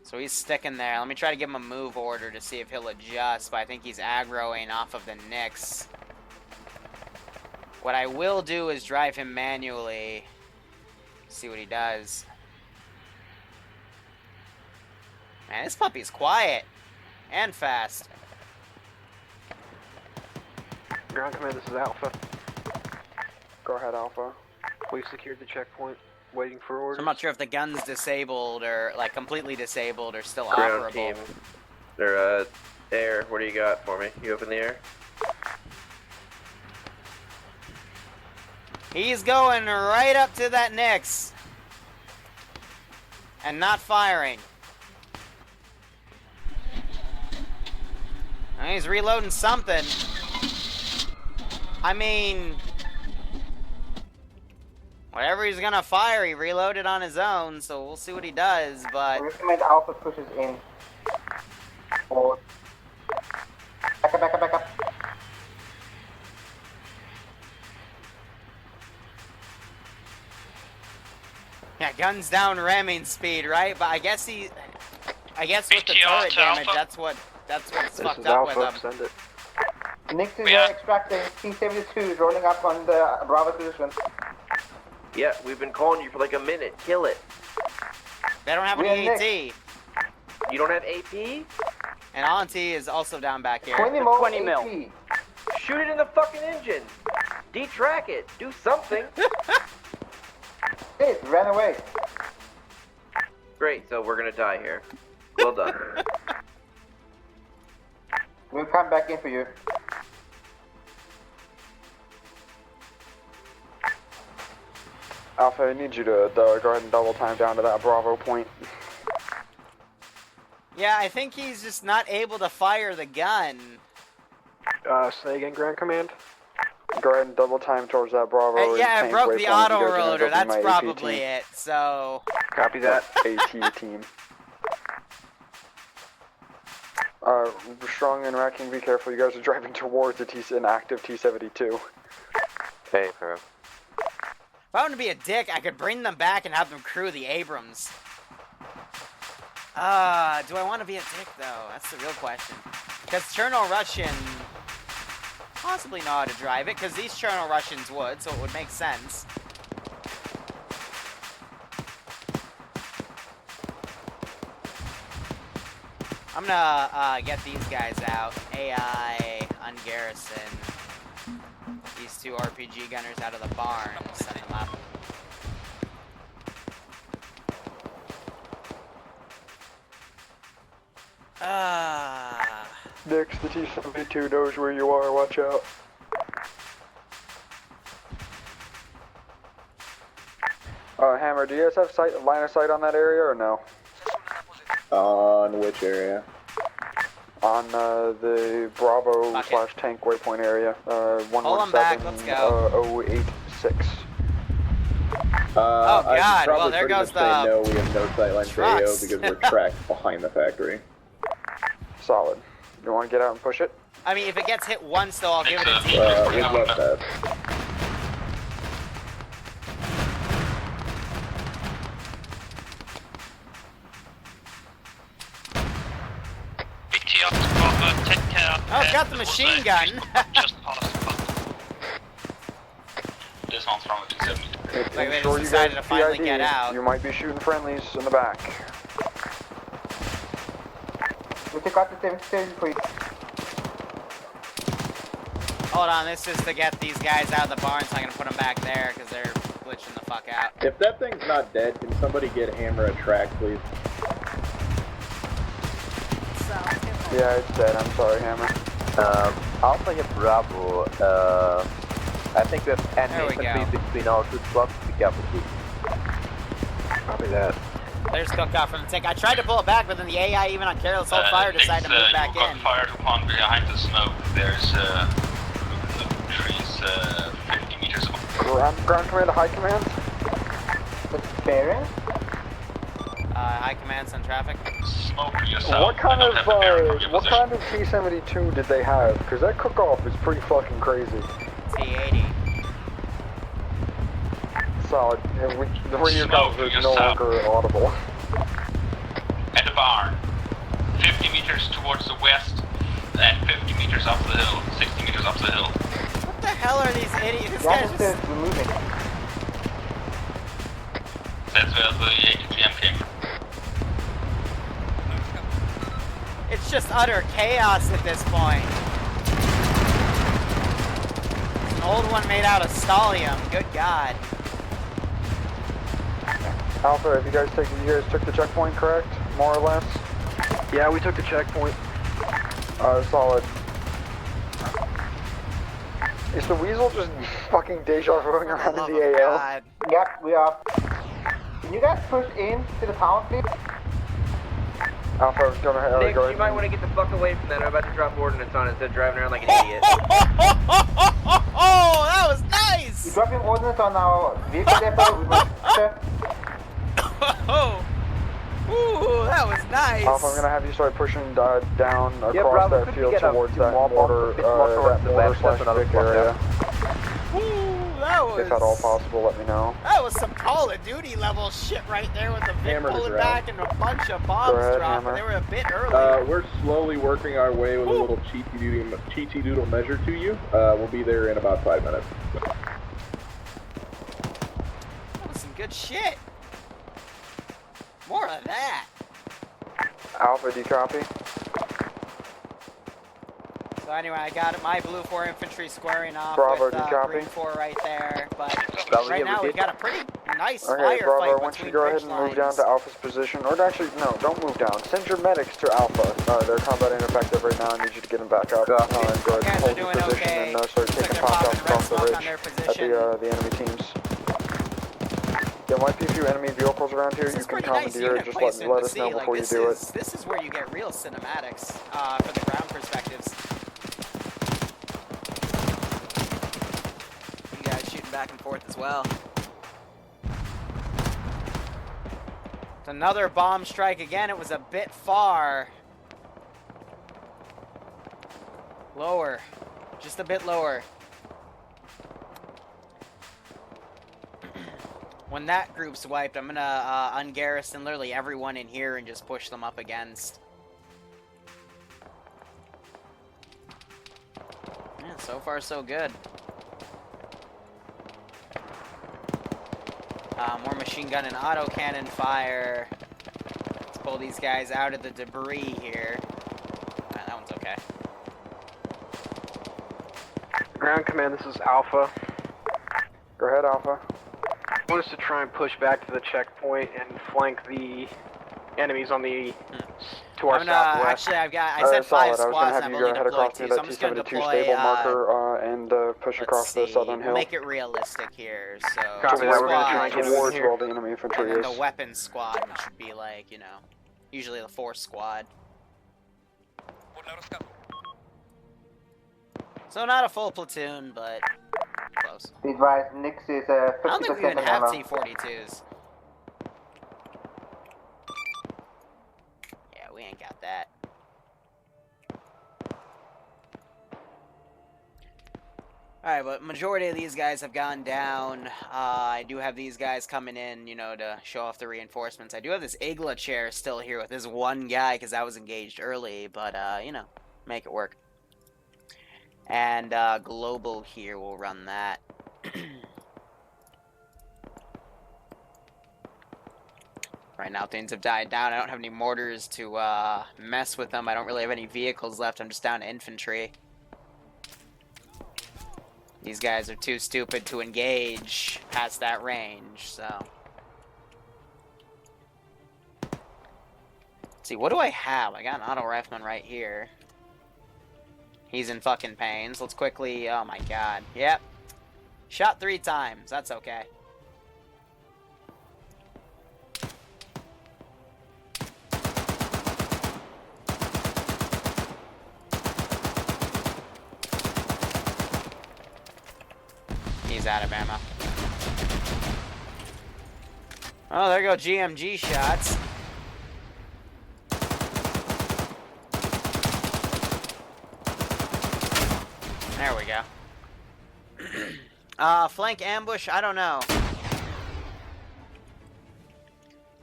So he's sticking there. Let me try to give him a move order to see if he'll adjust, but I think he's aggroing off of the Nix. What I will do is drive him manually. See what he does. Man, this puppy's quiet. And fast. Ground command, this is Alpha. Go ahead, Alpha. We've secured the checkpoint, waiting for orders. So I'm not sure if the gun's disabled or, like, completely disabled or still Ground operable. team. They're, air. What do you got for me? You open the air? He's going right up to that Nix. And not firing. He's reloading something. I mean, whatever he's gonna fire, he reloaded on his own, so we'll see what he does, but... We recommend Alpha pushes in. Forward. Back up, back up, back up. Yeah, guns down ramming speed, right? But I guess with the turret damage, that's what's fucked up with him. Send it. Nix is extracting. T-72 is rolling up on the Bravo position. Yeah, we've been calling you for like a minute. Kill it. They don't have any AT. You don't have AP? And Auntie is also down back here. 20 mil. Shoot it in the fucking engine. Detrack it. Do something. It ran away. Great, so we're gonna die here. Well done. We'll come back in for you. Alpha, I need you to go ahead and double time down to that Bravo point. Yeah, I think he's just not able to fire the gun. Say again, Ground Command. Go ahead and double time towards that Bravo. Yeah, I broke the auto rotor. That's probably it. So. Copy that. AT team. Strong and Racking, be careful. You guys are driving towards an active T-72. Hey, bro. If I wanted to be a dick, I could bring them back and have them crew the Abrams. Do I want to be a dick, though? That's the real question. Because Chernorussian possibly know how to drive it, because these Chernorussians would, so it would make sense. I'm gonna get these guys out. AI, ungarrison. These two RPG gunners out of the barn. Send them up. Nix, the T-72 knows where you are. Watch out. Hammer, do you guys have line of sight on that area or no? On which area? On the Bravo / tank waypoint area. 117086. Oh God! Well, there goes the. No, we have no sightline for AO because we're tracked behind the factory. Solid. You want to get out and push it? I mean, if it gets hit once, though, I'll give it a D. We'd love that. Oh, it's got the machine gun. This one's from the 270. Like they just decided to finally get out. You might be shooting friendlies in the back. We took out the 770 for you. Hold on, this is to get these guys out of the barn, so I'm gonna put them back there because they're glitching the fuck out. If that thing's not dead, can somebody get Hammer a track, please? Yeah, it's dead. I'm sorry, Hammer. Alpha here, Bravo. I think we have enemy infantry between our two squads. Be careful, please. Copy that. There's cookout from the tank. I tried to pull it back, but then the AI, even on careless hold fire, decided to move back in. Fired upon behind the smoke. There's trees 50 meters away. Ground command to high command. What's bearing? High commands on traffic. Smoke yourself. What kind of T-72 did they have? Because that cook-off is pretty fucking crazy. T-80. solid. The radio comms is no longer audible. At the barn. 50 meters towards the west, and 50 meters up the hill. 60 meters up the hill. What the hell are these idiots? This Yeah, guy's just just... moving. That's where the ATGM came from. It's just utter chaos at this point. An old one made out of stallium. Good God. Alpha, have you guys took the checkpoint, correct? More or less? Yeah, we took the checkpoint. Solid. Is the weasel just fucking deja vuing around in the AL? God. Yep, we are. Can you guys push in to the town, please? Alpha, go ahead. Nick, go you ahead. might want to get the fuck away from that. I'm about to drop ordnance on it instead of driving around like an idiot. Oh, that was nice! We're dropping ordnance on our vehicle depot. We must check. Oh, ooh, that was nice. Alpha, I'm gonna have you start pushing down across Bravo, that could we field get a towards few that more mortar, towards the left, that's another /Vic spot area. Ooh, that was... If at all possible, let me know. That was some Call of Duty level shit right there with the Vic Hammer pulling is back and a bunch of bombs Go ahead, dropping. Hammer. They were a bit early. We're slowly working our way with a little cheaty doodle measure to you. We'll be there in about 5 minutes. That was some good shit. More of that. Alpha, do you copy? So anyway, I got my blue 4 infantry squaring off Bravo, with do you copy? green 4 right there. But Bravo, right yeah, now we we've did. got a pretty nice Okay, Bravo, I firefight want you to between go ahead bridge and move down lines. to Alpha's position. Or actually, no, don't move down. Send your medics to Alpha. They're combat ineffective right now. I need you to get them back up. Go ahead and Guys are hold your doing position okay. and start Looks like taking they're pot popping shots across the red smoke ridge on their at position. the enemy teams. There might be a few enemy vehicles around here. This You is can pretty nice commandeer unit it. Just placement let to us know see. Like, before you this do it. This is where you get real cinematics for the ground perspectives. You guys shooting back and forth as well. It's another bomb strike again. It was a bit far. Lower. Just a bit lower. When that group's wiped, I'm gonna ungarrison literally everyone in here and just push them up against. Yeah, so far so good. More machine gun and autocannon fire. Let's pull these guys out of the debris here. That one's okay. Ground command, this is Alpha. Go ahead, Alpha. I want us to try and push back to the checkpoint and flank the enemies on the to our southwest. Actually, I said 5 solid. squads I was going to and have I've you only go ahead deployed across 2, to so I'm that just going to 272 deploy, stable marker and push across the southern hill. Make it realistic here, so... Copy that, we're gonna try and get over towards here. where the enemy infantry and is. then the weapons squad, which should be like, you know, usually the 4th squad. So not a full platoon, but close. Be advised, Nix is 50% I don't think we even have ammo. T-42s. Yeah, we ain't got that. Alright, but majority of these guys have gone down. I do have these guys coming in, you know, to show off the reinforcements. I do have this Igla chair still here with this one guy, because I was engaged early, but, you know, make it work. And, Global here will run that. Right now, things have died down. I don't have any mortars to, mess with them. I don't really have any vehicles left. I'm just down to infantry. These guys are too stupid to engage past that range, so... Let's see, what do I have? I got an auto rifleman right here. He's in fucking pain, so let's quickly... Oh my god. Yep. Shot 3 times. That's okay. He's out of ammo. Oh, there go GMG shots. There we go. Flank ambush, I don't know.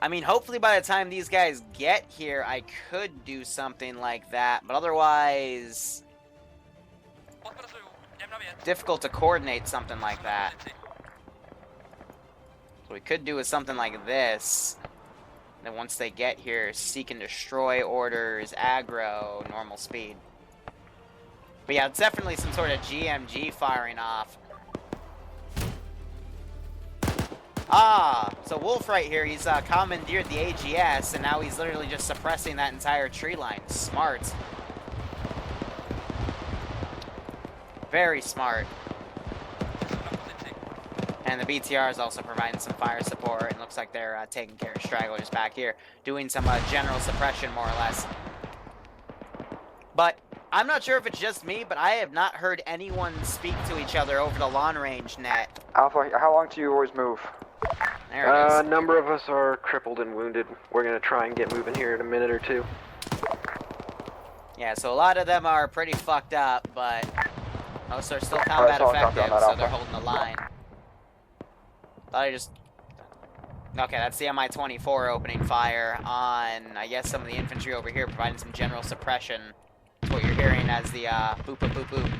I mean, hopefully by the time these guys get here, I could do something like that, but otherwise... difficult to coordinate something like that. What we could do is something like this. Then once they get here, seek and destroy orders, aggro, normal speed. But yeah, it's definitely some sort of GMG firing off. Ah, so Wolf right here, he's commandeered the AGS, and now he's literally just suppressing that entire tree line. Smart. Very smart. And the BTR is also providing some fire support. It looks like they're taking care of stragglers back here, doing some general suppression, more or less. But I'm not sure if it's just me, but I have not heard anyone speak to each other over the long range net. Alpha, how long do you always move? There it is. A number of us are crippled and wounded. We're going to try and get moving here in a minute or two. Yeah, so a lot of them are pretty fucked up, but most are still combat effective, so they're holding the line. Thought I just... Okay, that's the Mi-24 opening fire on, I guess, some of the infantry over here, providing some general suppression. That's what you're hearing as the boop boop boop boop.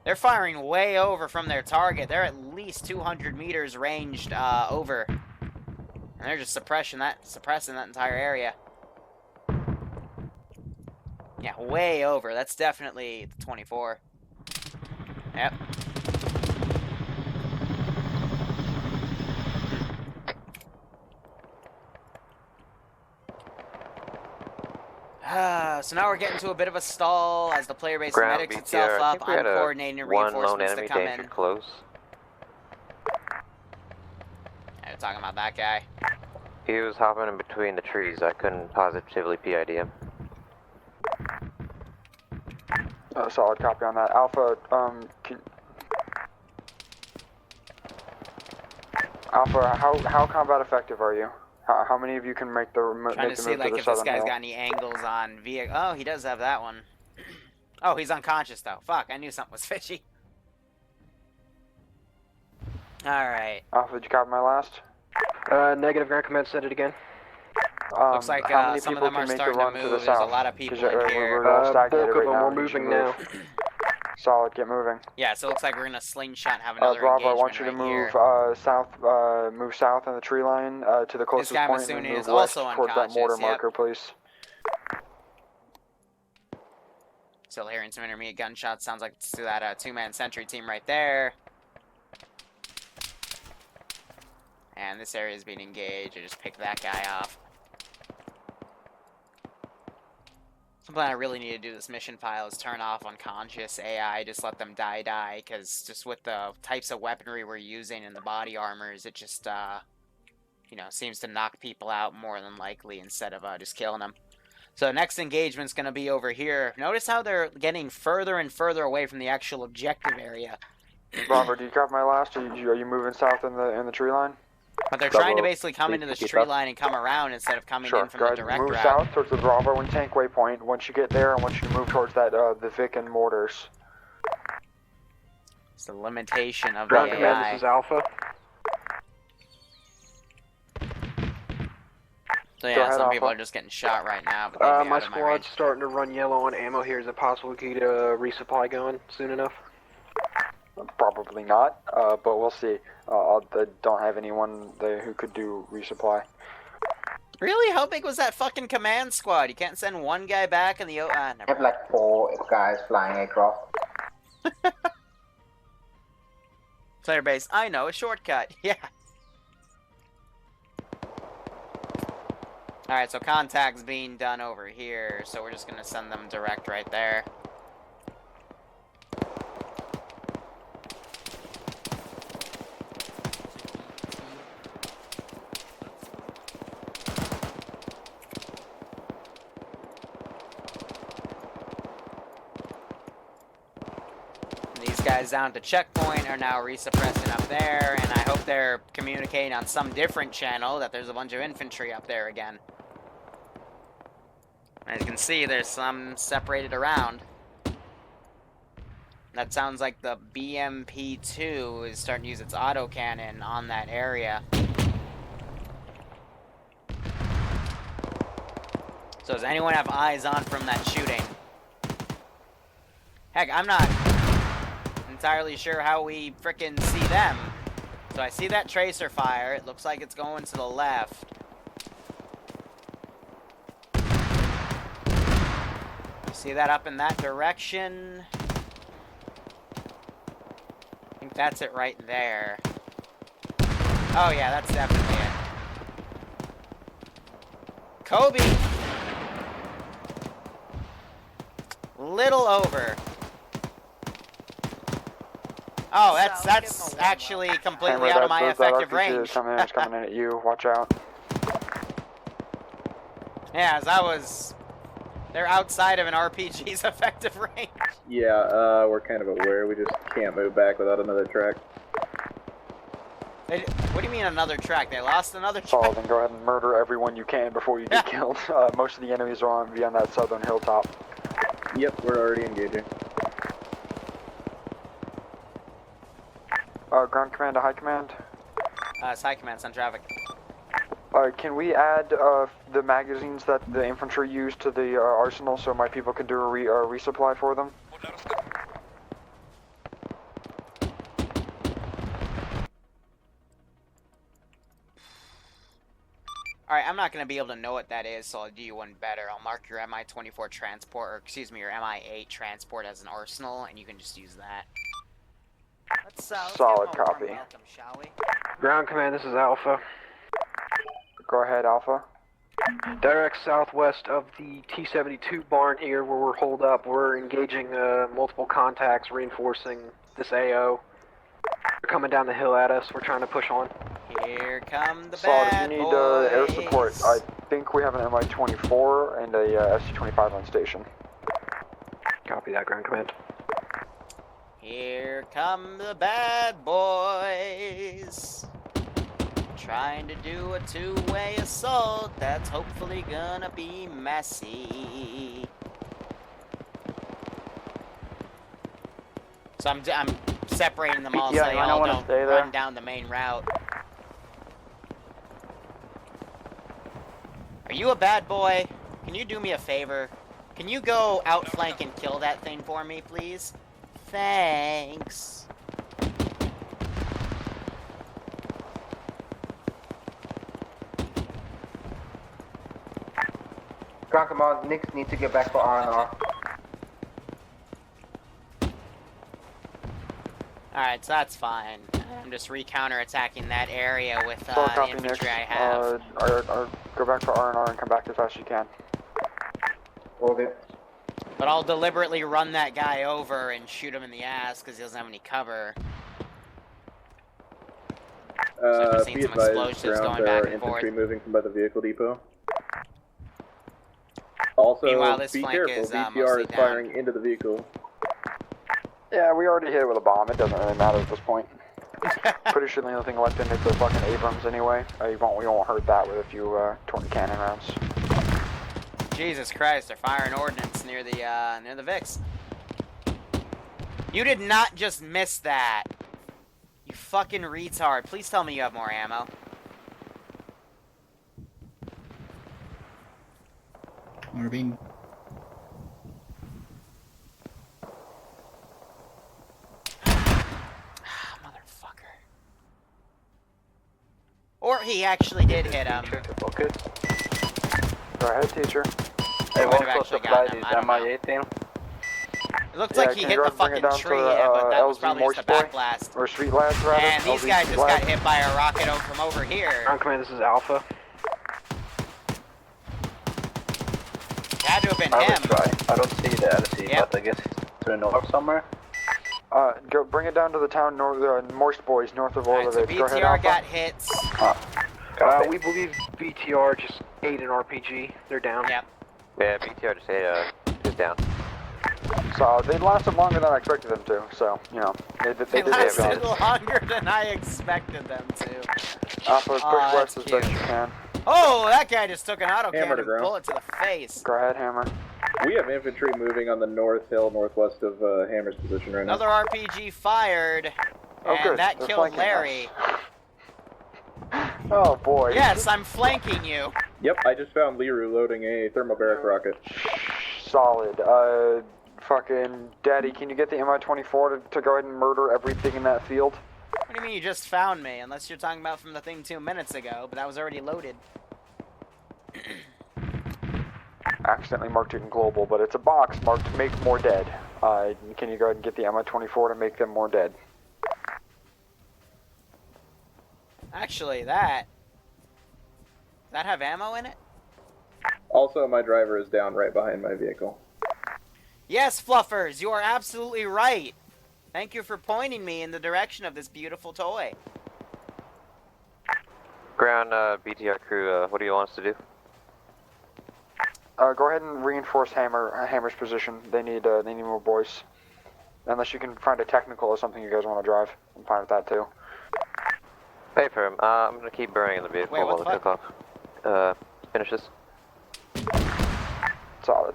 They're firing way over from their target. They're at least 200 meters ranged over. And they're just suppressing that entire area. Yeah, way over. That's definitely the 24. Yep. So now we're getting to a bit of a stall as the player base medics itself up. I'm coordinating reinforcements to come in. Close. They're talking about that guy. He was hopping in between the trees. I couldn't positively PID him. Solid copy on that. Alpha, Alpha, how combat effective are you? How many of you can make the move Trying to see like to if the this southern guy's hill? got any angles on vehicle. Oh, he does have that one. Oh, he's unconscious though. Fuck, I knew something was fishy. Alright. Alpha, did you copy my last? Negative, Ground Command, said it again. Looks like some of them are starting to move. There's a lot of people in here. We're all stagnated bulk of right them, now. we're moving now. Solid, get moving. Yeah, so it looks like we're gonna slingshot and have another Bravo, engagement I want you to right move move south on the tree line to the closest guy point and Masuni move is west also towards that mortar unconscious, marker, please. Still hearing some intermediate gunshots. Sounds like it's to that two-man sentry team right there. And this area is being engaged. I just picked that guy off. Something I really need to do this mission file is turn off unconscious AI, just let them die, because just with the types of weaponry we're using and the body armors, it just, you know, seems to knock people out more than likely instead of just killing them. So the next engagement's going to be over here. Notice how they're getting further and further away from the actual objective area. Robert, do you copy my last? Are you moving south in the tree line? But they're trying to basically come into this tree line and come around instead of coming in from the direct route. Move south towards the Bravo and tank waypoint. Once you get there, I want you to move towards that the Vic and mortars. It's the limitation of Ground the Command, AI. this is Alpha. So yeah, some people are just getting shot right now. But they'd be My out of my squad's range. starting to run yellow on ammo here. Is it possible we could get a resupply going soon enough? Probably not, but we'll see. I don't have anyone there who could do resupply. Really? How big was that fucking command squad? You can't send one guy back in the... never I have like 4 guys flying across. Player base, I know, a shortcut. Yeah. Alright, so contact's being done over here, so we're just gonna send them direct right there. These guys down at the checkpoint are now resuppressing up there, and I hope they're communicating on some different channel that there's a bunch of infantry up there again. As you can see, there's some separated around. That sounds like the BMP-2 is starting to use its autocannon on that area. So does anyone have eyes on from that shooting? Heck, I'm not entirely sure how we frickin' see them. So I see that tracer fire. It looks like it's going to the left. See that up in that direction? I think that's it right there. Oh yeah, that's definitely it. Kobe! Little over. Oh, that's actually completely out of my effective range. It's coming in at you. Watch out. Yeah, as I was... They're outside of an RPG's effective range. Yeah, we're kind of aware. We just can't move back without another track. What do you mean another track? They lost another track? So then go ahead and murder everyone you can before you get killed. Most of the enemies are on that southern hilltop. Yep, we're already engaging. Ground command to high command. It's high command, send traffic. Can we add the magazines that the infantry use to the arsenal so my people can do a resupply for them? Alright, I'm not going to be able to know what that is, so I'll do you one better. I'll mark your MI-24 transport, or excuse me, your MI-8 transport as an arsenal, and you can just use that. Let's solid copy. Welcome, shall we? Ground command, this is Alpha. Go ahead, Alpha. Direct southwest of the T-72 barn here where we're holed up. We're engaging multiple contacts, reinforcing this AO. They're coming down the hill at us. We're trying to push on. Here come the Solid, bad if you need boys. air support, I think we have an MI-24 and a SC-25 on station. Copy that, ground command. Here come the bad boys. Trying to do a two-way assault that's hopefully gonna be messy. So I'm separating them all so they all don't run down the main route. Are you a bad boy? Can you do me a favor? Can you go outflank and kill that thing for me, please? Thanks. Ground command, Nix needs to get back for R&R. Alright, so that's fine. I'm just re-counter-attacking that area with the infantry I have. Go back for R&R and come back as fast as you can. Okay. But I'll deliberately run that guy over and shoot him in the ass because he doesn't have any cover. So I've seen some explosives going back and forth. Infantry moving from by the vehicle depot. Also, meanwhile, this be flank careful, is VTR is firing into the vehicle. Yeah, we already hit it with a bomb. It doesn't really matter at this point. Pretty sure the only thing left in it's a fucking Abrams anyway. We won't hurt that with a few 20 cannon rounds. Jesus Christ, they're firing ordnance near the Vix. You did not just miss that. You fucking retard. Please tell me you have more ammo. Marvin. Motherfucker. Or he actually did hit him. Okay. Go ahead, teacher. Hey, might have actually gotten him. I don't know. It looked like he hit the fucking tree, but that was probably just a backblast. Or Street Lads, rather. And these guys just got hit by a rocket from over here. Ground command, this is Alpha. It had to have been I him. will try. I don't see the LC, but I guess it's to the north somewhere. Go bring it down to the town north, Morse Boys, north of Alright, so Orlovich. Go ahead, BTR Alpha. got hits. We believe BTR just ate an RPG. They're down. Yep. Yeah, BTR just is down. So they lasted longer than I expected them to. So you know they did their lasted job. longer than I expected them to. Alpha, push west as best you can. Oh, that guy just took an autocannon Hammer to and ground. bullet to the face. Go ahead, Hammer. We have infantry moving on the north hill, northwest of Hammer's position right now. Another RPG fired, Oh, and good. that They're killed flanking Larry. us. Oh boy. Yes, I'm flanking you. Yep, I just found Liru loading a thermobaric rocket. Solid. Fucking Daddy, can you get the Mi-24 to go ahead and murder everything in that field? What do you mean you just found me? Unless you're talking about from the thing 2 minutes ago, but that was already loaded. Accidentally marked it in global, but it's a box marked "Make More Dead." Can you go ahead and get the Mi-24 to make them more dead? Actually, that have ammo in it? Also, my driver is down right behind my vehicle. Yes, Fluffers, you are absolutely right. Thank you for pointing me in the direction of this beautiful toy. Ground BTR crew, what do you want us to do? Go ahead and reinforce Hammer's position. They need more boys. Unless you can find a technical or something you guys want to drive. I'm fine with that too. Pay for him. I'm gonna keep burning in the vehicle while the cook-off finishes. Solid.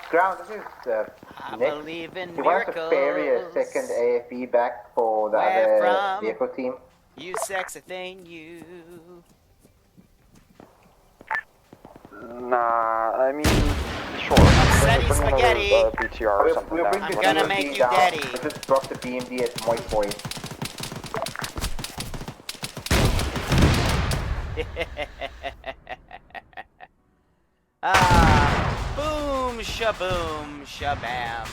Ground, this is Nick. Believe in You want us to ferry a second AFE back for the other vehicle team? You sexy thing, you. Nah, I mean, sure. Upsetty Bring spaghetti. another BTR or something down. I'm gonna make you daddy. Let's just drop the BMD at Moist Boys. Boom, shaboom, shabam.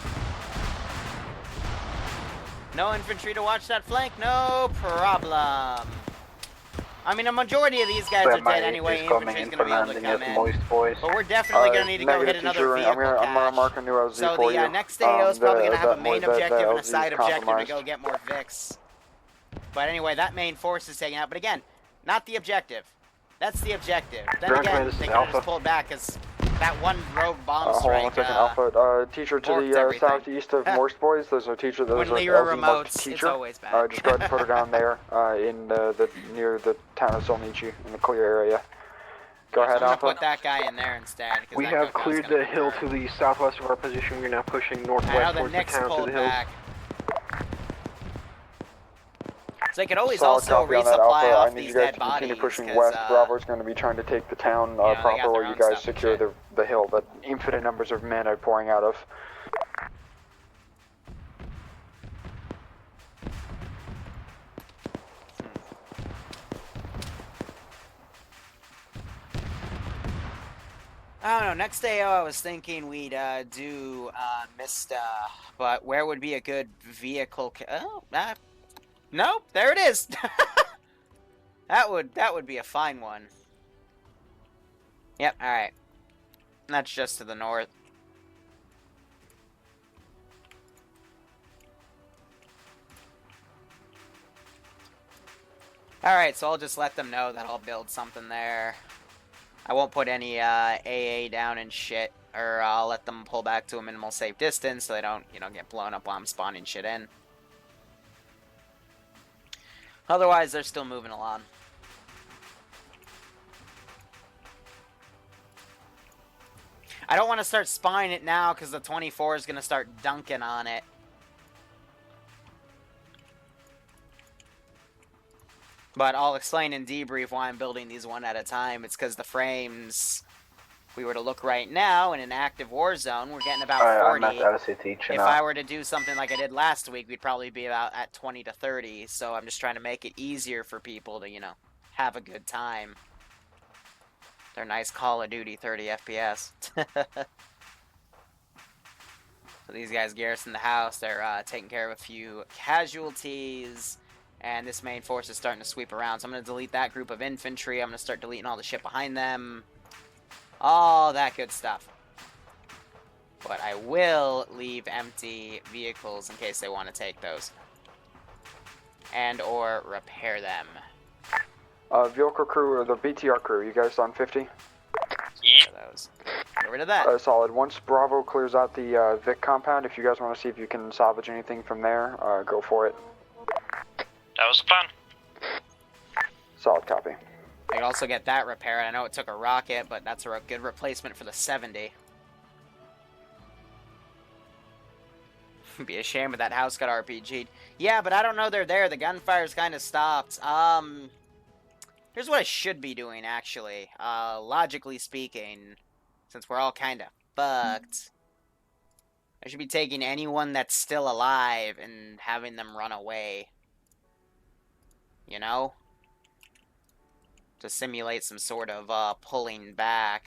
No infantry to watch that flank? No problem. I mean, a majority of these guys are dead anyway. Infantry's gonna be able to come in. But we're definitely gonna need to go hit another vehicle I'm marking new LZ So for the you. next AO is probably gonna have a main objective and a LZ side is objective to compromised. go get more Vicks. But anyway, that main force is taken out. But again, not the objective. That's the objective. Then again, they could have just pulled back because that one rogue bomb Hold on one strike. second, Alpha. Teacher to the southeast of Morse Boys. There's a teacher. There's When a Liru LZ marked remotes, teacher. it's always bad. Just go ahead and put her down there in near the town of Solnichi in the clear area. Go ahead, I'm gonna Alpha. put that guy in there instead. We have cleared the hill to the southwest of our position. We're now pushing northwest towards the town through the hills. So they could always Solid also copy on that, resupply Alpha. off I need these you guys dead to continue bodies. pushing west. Bravo's going to be trying to take the town they got proper, their while own you guys stuff and secure shit. the hill that infinite numbers of men are pouring out of. I don't know. Next day, I was thinking we'd do Mista, but where would be a good vehicle? Nope. There it is. that would be a fine one. Yep. All right. That's just to the north. All right. So I'll just let them know that I'll build something there. I won't put any AA down and shit, or I'll let them pull back to a minimal safe distance so they don't, get blown up while I'm spawning shit in. Otherwise, they're still moving along. I don't want to start spying it now because the 24 is going to start dunking on it. But I'll explain in debrief why I'm building these one at a time. It's because the frames, if we were to look right now in an active war zone, we're getting about 40. If I were to do something like I did last week, we'd probably be about at 20 to 30. So I'm just trying to make it easier for people to, have a good time. They're nice Call of Duty 30 FPS. So these guys garrison the house. They're taking care of a few casualties. And this main force is starting to sweep around. So I'm going to delete that group of infantry. I'm going to start deleting all the shit behind them. All that good stuff. But I will leave empty vehicles in case they want to take those. And or repair them. Vehicle crew, or the BTR crew, you guys on 50? Yep. Get rid of that. Solid. Once Bravo clears out the Vic compound, if you guys want to see if you can salvage anything from there, go for it. That was the plan. Solid copy. I could also get that repaired. I know it took a rocket, but that's a good replacement for the 70. Be a shame if that house got RPG'd. Yeah, but I don't know they're there. The gunfire's kind of stopped. Here's what I should be doing, actually. Logically speaking, since we're all kind of fucked, I should be taking anyone that's still alive and having them run away. You know? To simulate some sort of, pulling back.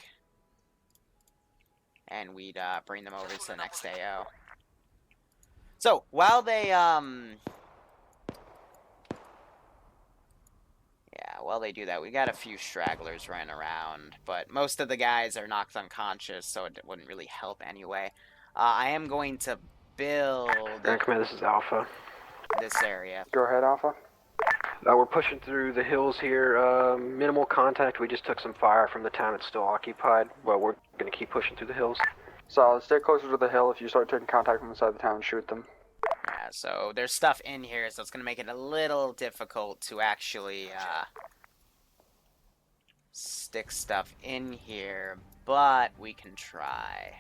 And we'd, bring them over to the next AO. So, while they, yeah, while they do that, we got a few stragglers running around, but most of the guys are knocked unconscious, so it wouldn't really help anyway. I am going to build... Ground Command, this is Alpha. This area. Go ahead, Alpha. We're pushing through the hills here. Minimal contact. We just took some fire from the town. It's still occupied, but we're going to keep pushing through the hills. Solid. Stay closer to the hill. If you start taking contact from inside the town, shoot them. Yeah, so there's stuff in here, so it's going to make it a little difficult to actually stick stuff in here, but we can try.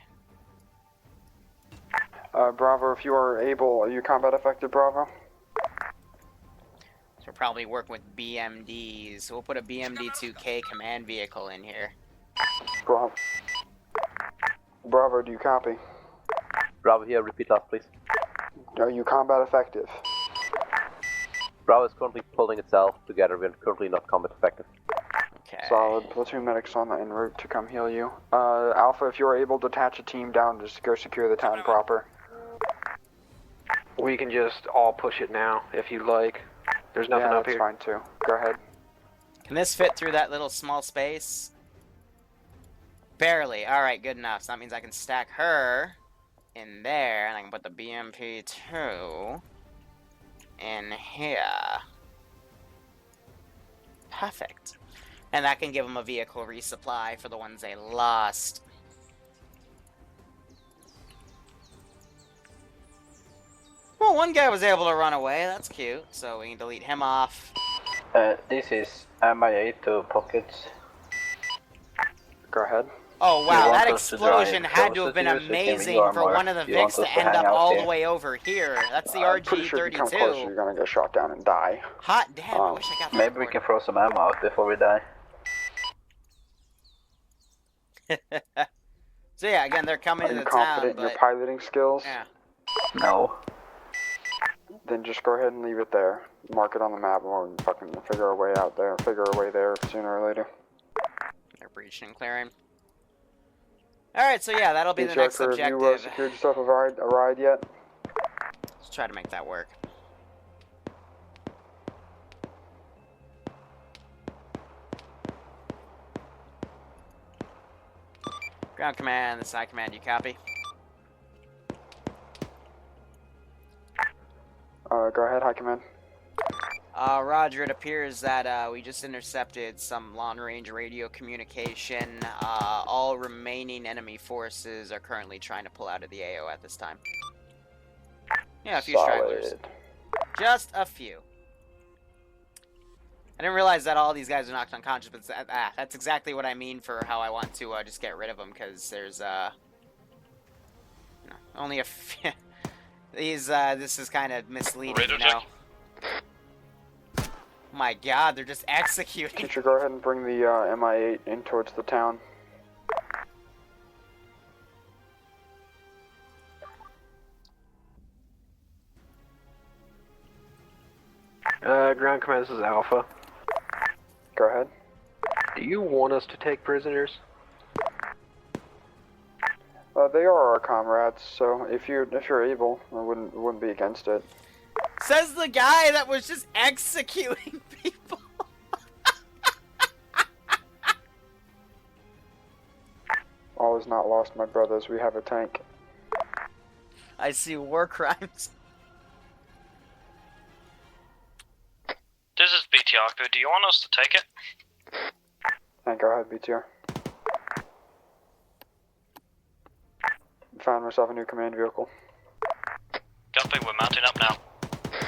Bravo, if you are able, are you combat affected, Bravo? So we'll probably work with BMDs. So we'll put a BMD-2K command vehicle in here. Bravo. Bravo, do you copy? Bravo here, repeat last please. Are you combat effective? Bravo is currently pulling itself together. We're currently not combat effective. Okay. Solid. Platoon medics on the en route to come heal you. Alpha, if you are able, detach a team down to go secure the town proper. We can just all push it now, if you like. There's nothing up here. Yeah, that's fine too. Go ahead. Can this fit through that little small space? Barely. Alright, good enough. So that means I can stack her in there, and I can put the BMP-2 in here. Perfect. And that can give them a vehicle resupply for the ones they lost. Well, one guy was able to run away. That's cute. So we can delete him off. This is MIA to pockets. Go ahead. Oh wow, that explosion had to have been amazing for one of the Vics to end up all the way over here. That's the RG-32. Pretty sure if you come closer, you're gonna get shot down and die. Hot damn, I wish I got that. Maybe we can throw some ammo out before we die. So yeah, again, they're coming to the town. Are you confident in your piloting skills? Yeah. No. Then just go ahead and leave it there. Mark it on the map, and we'll fucking figure our way out there. Figure our way there sooner or later. They're breaching and clearing. Alright, so yeah, that'll be the next objective. Have you secured yourself a ride yet? Let's try to make that work. Ground command, the side command, you copy? Go ahead, high command. Roger, it appears that we just intercepted some long-range radio communication. All remaining enemy forces are currently trying to pull out of the AO at this time. Yeah, a few stragglers. Just a few. I didn't realize that all these guys are knocked unconscious, but that's exactly what I mean for how I want to just get rid of them, because there's, only a few... this is kind of misleading, you know? My god, they're just executing. Teacher, go ahead and bring the MI-8 in towards the town. Ground command, this is Alpha. Go ahead. Do you want us to take prisoners? They are our comrades, so if you're able, I wouldn't be against it. Says the guy that was just executing people. All is not lost, my brothers. We have a tank. I see war crimes. This is BTR. Do you want us to take it? And go ahead, BTR. Found myself a new command vehicle. Copy, we're mounting up now.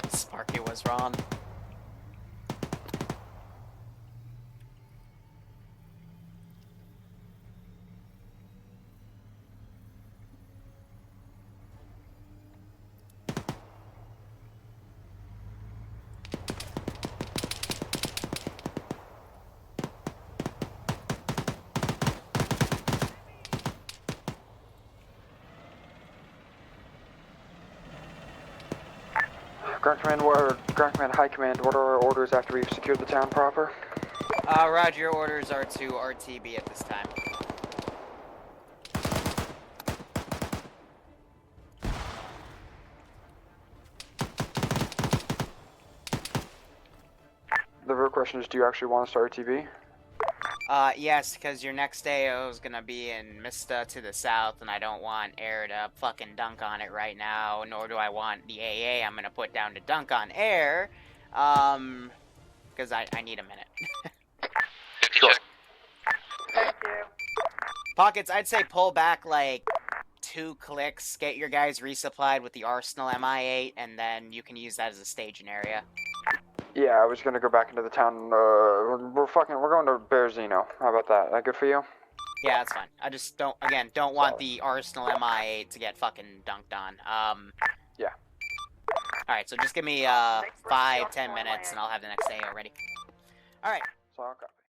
Sparky was wrong. Ground Command, High Command, what are our orders after we've secured the town proper? Roger, your orders are to RTB at this time. The real question is, do you actually want us to RTB? Yes, because your next AO is gonna be in Mista to the south, and I don't want air to fucking dunk on it right now, nor do I want the AA I'm gonna put down to dunk on air, because I need a minute. Sure. Thank you. Pockets, I'd say pull back, like, 2 clicks, get your guys resupplied with the Arsenal MI8, and then you can use that as a staging area. Yeah, I was gonna go back into the town, we're going to Bearzino. How about that? That good for you? Yeah, that's fine. I just don't want the Arsenal MI8 to get fucking dunked on. Yeah. Alright, so just give me, 5-10 minutes, and I'll have the next AO ready. Alright. So, okay.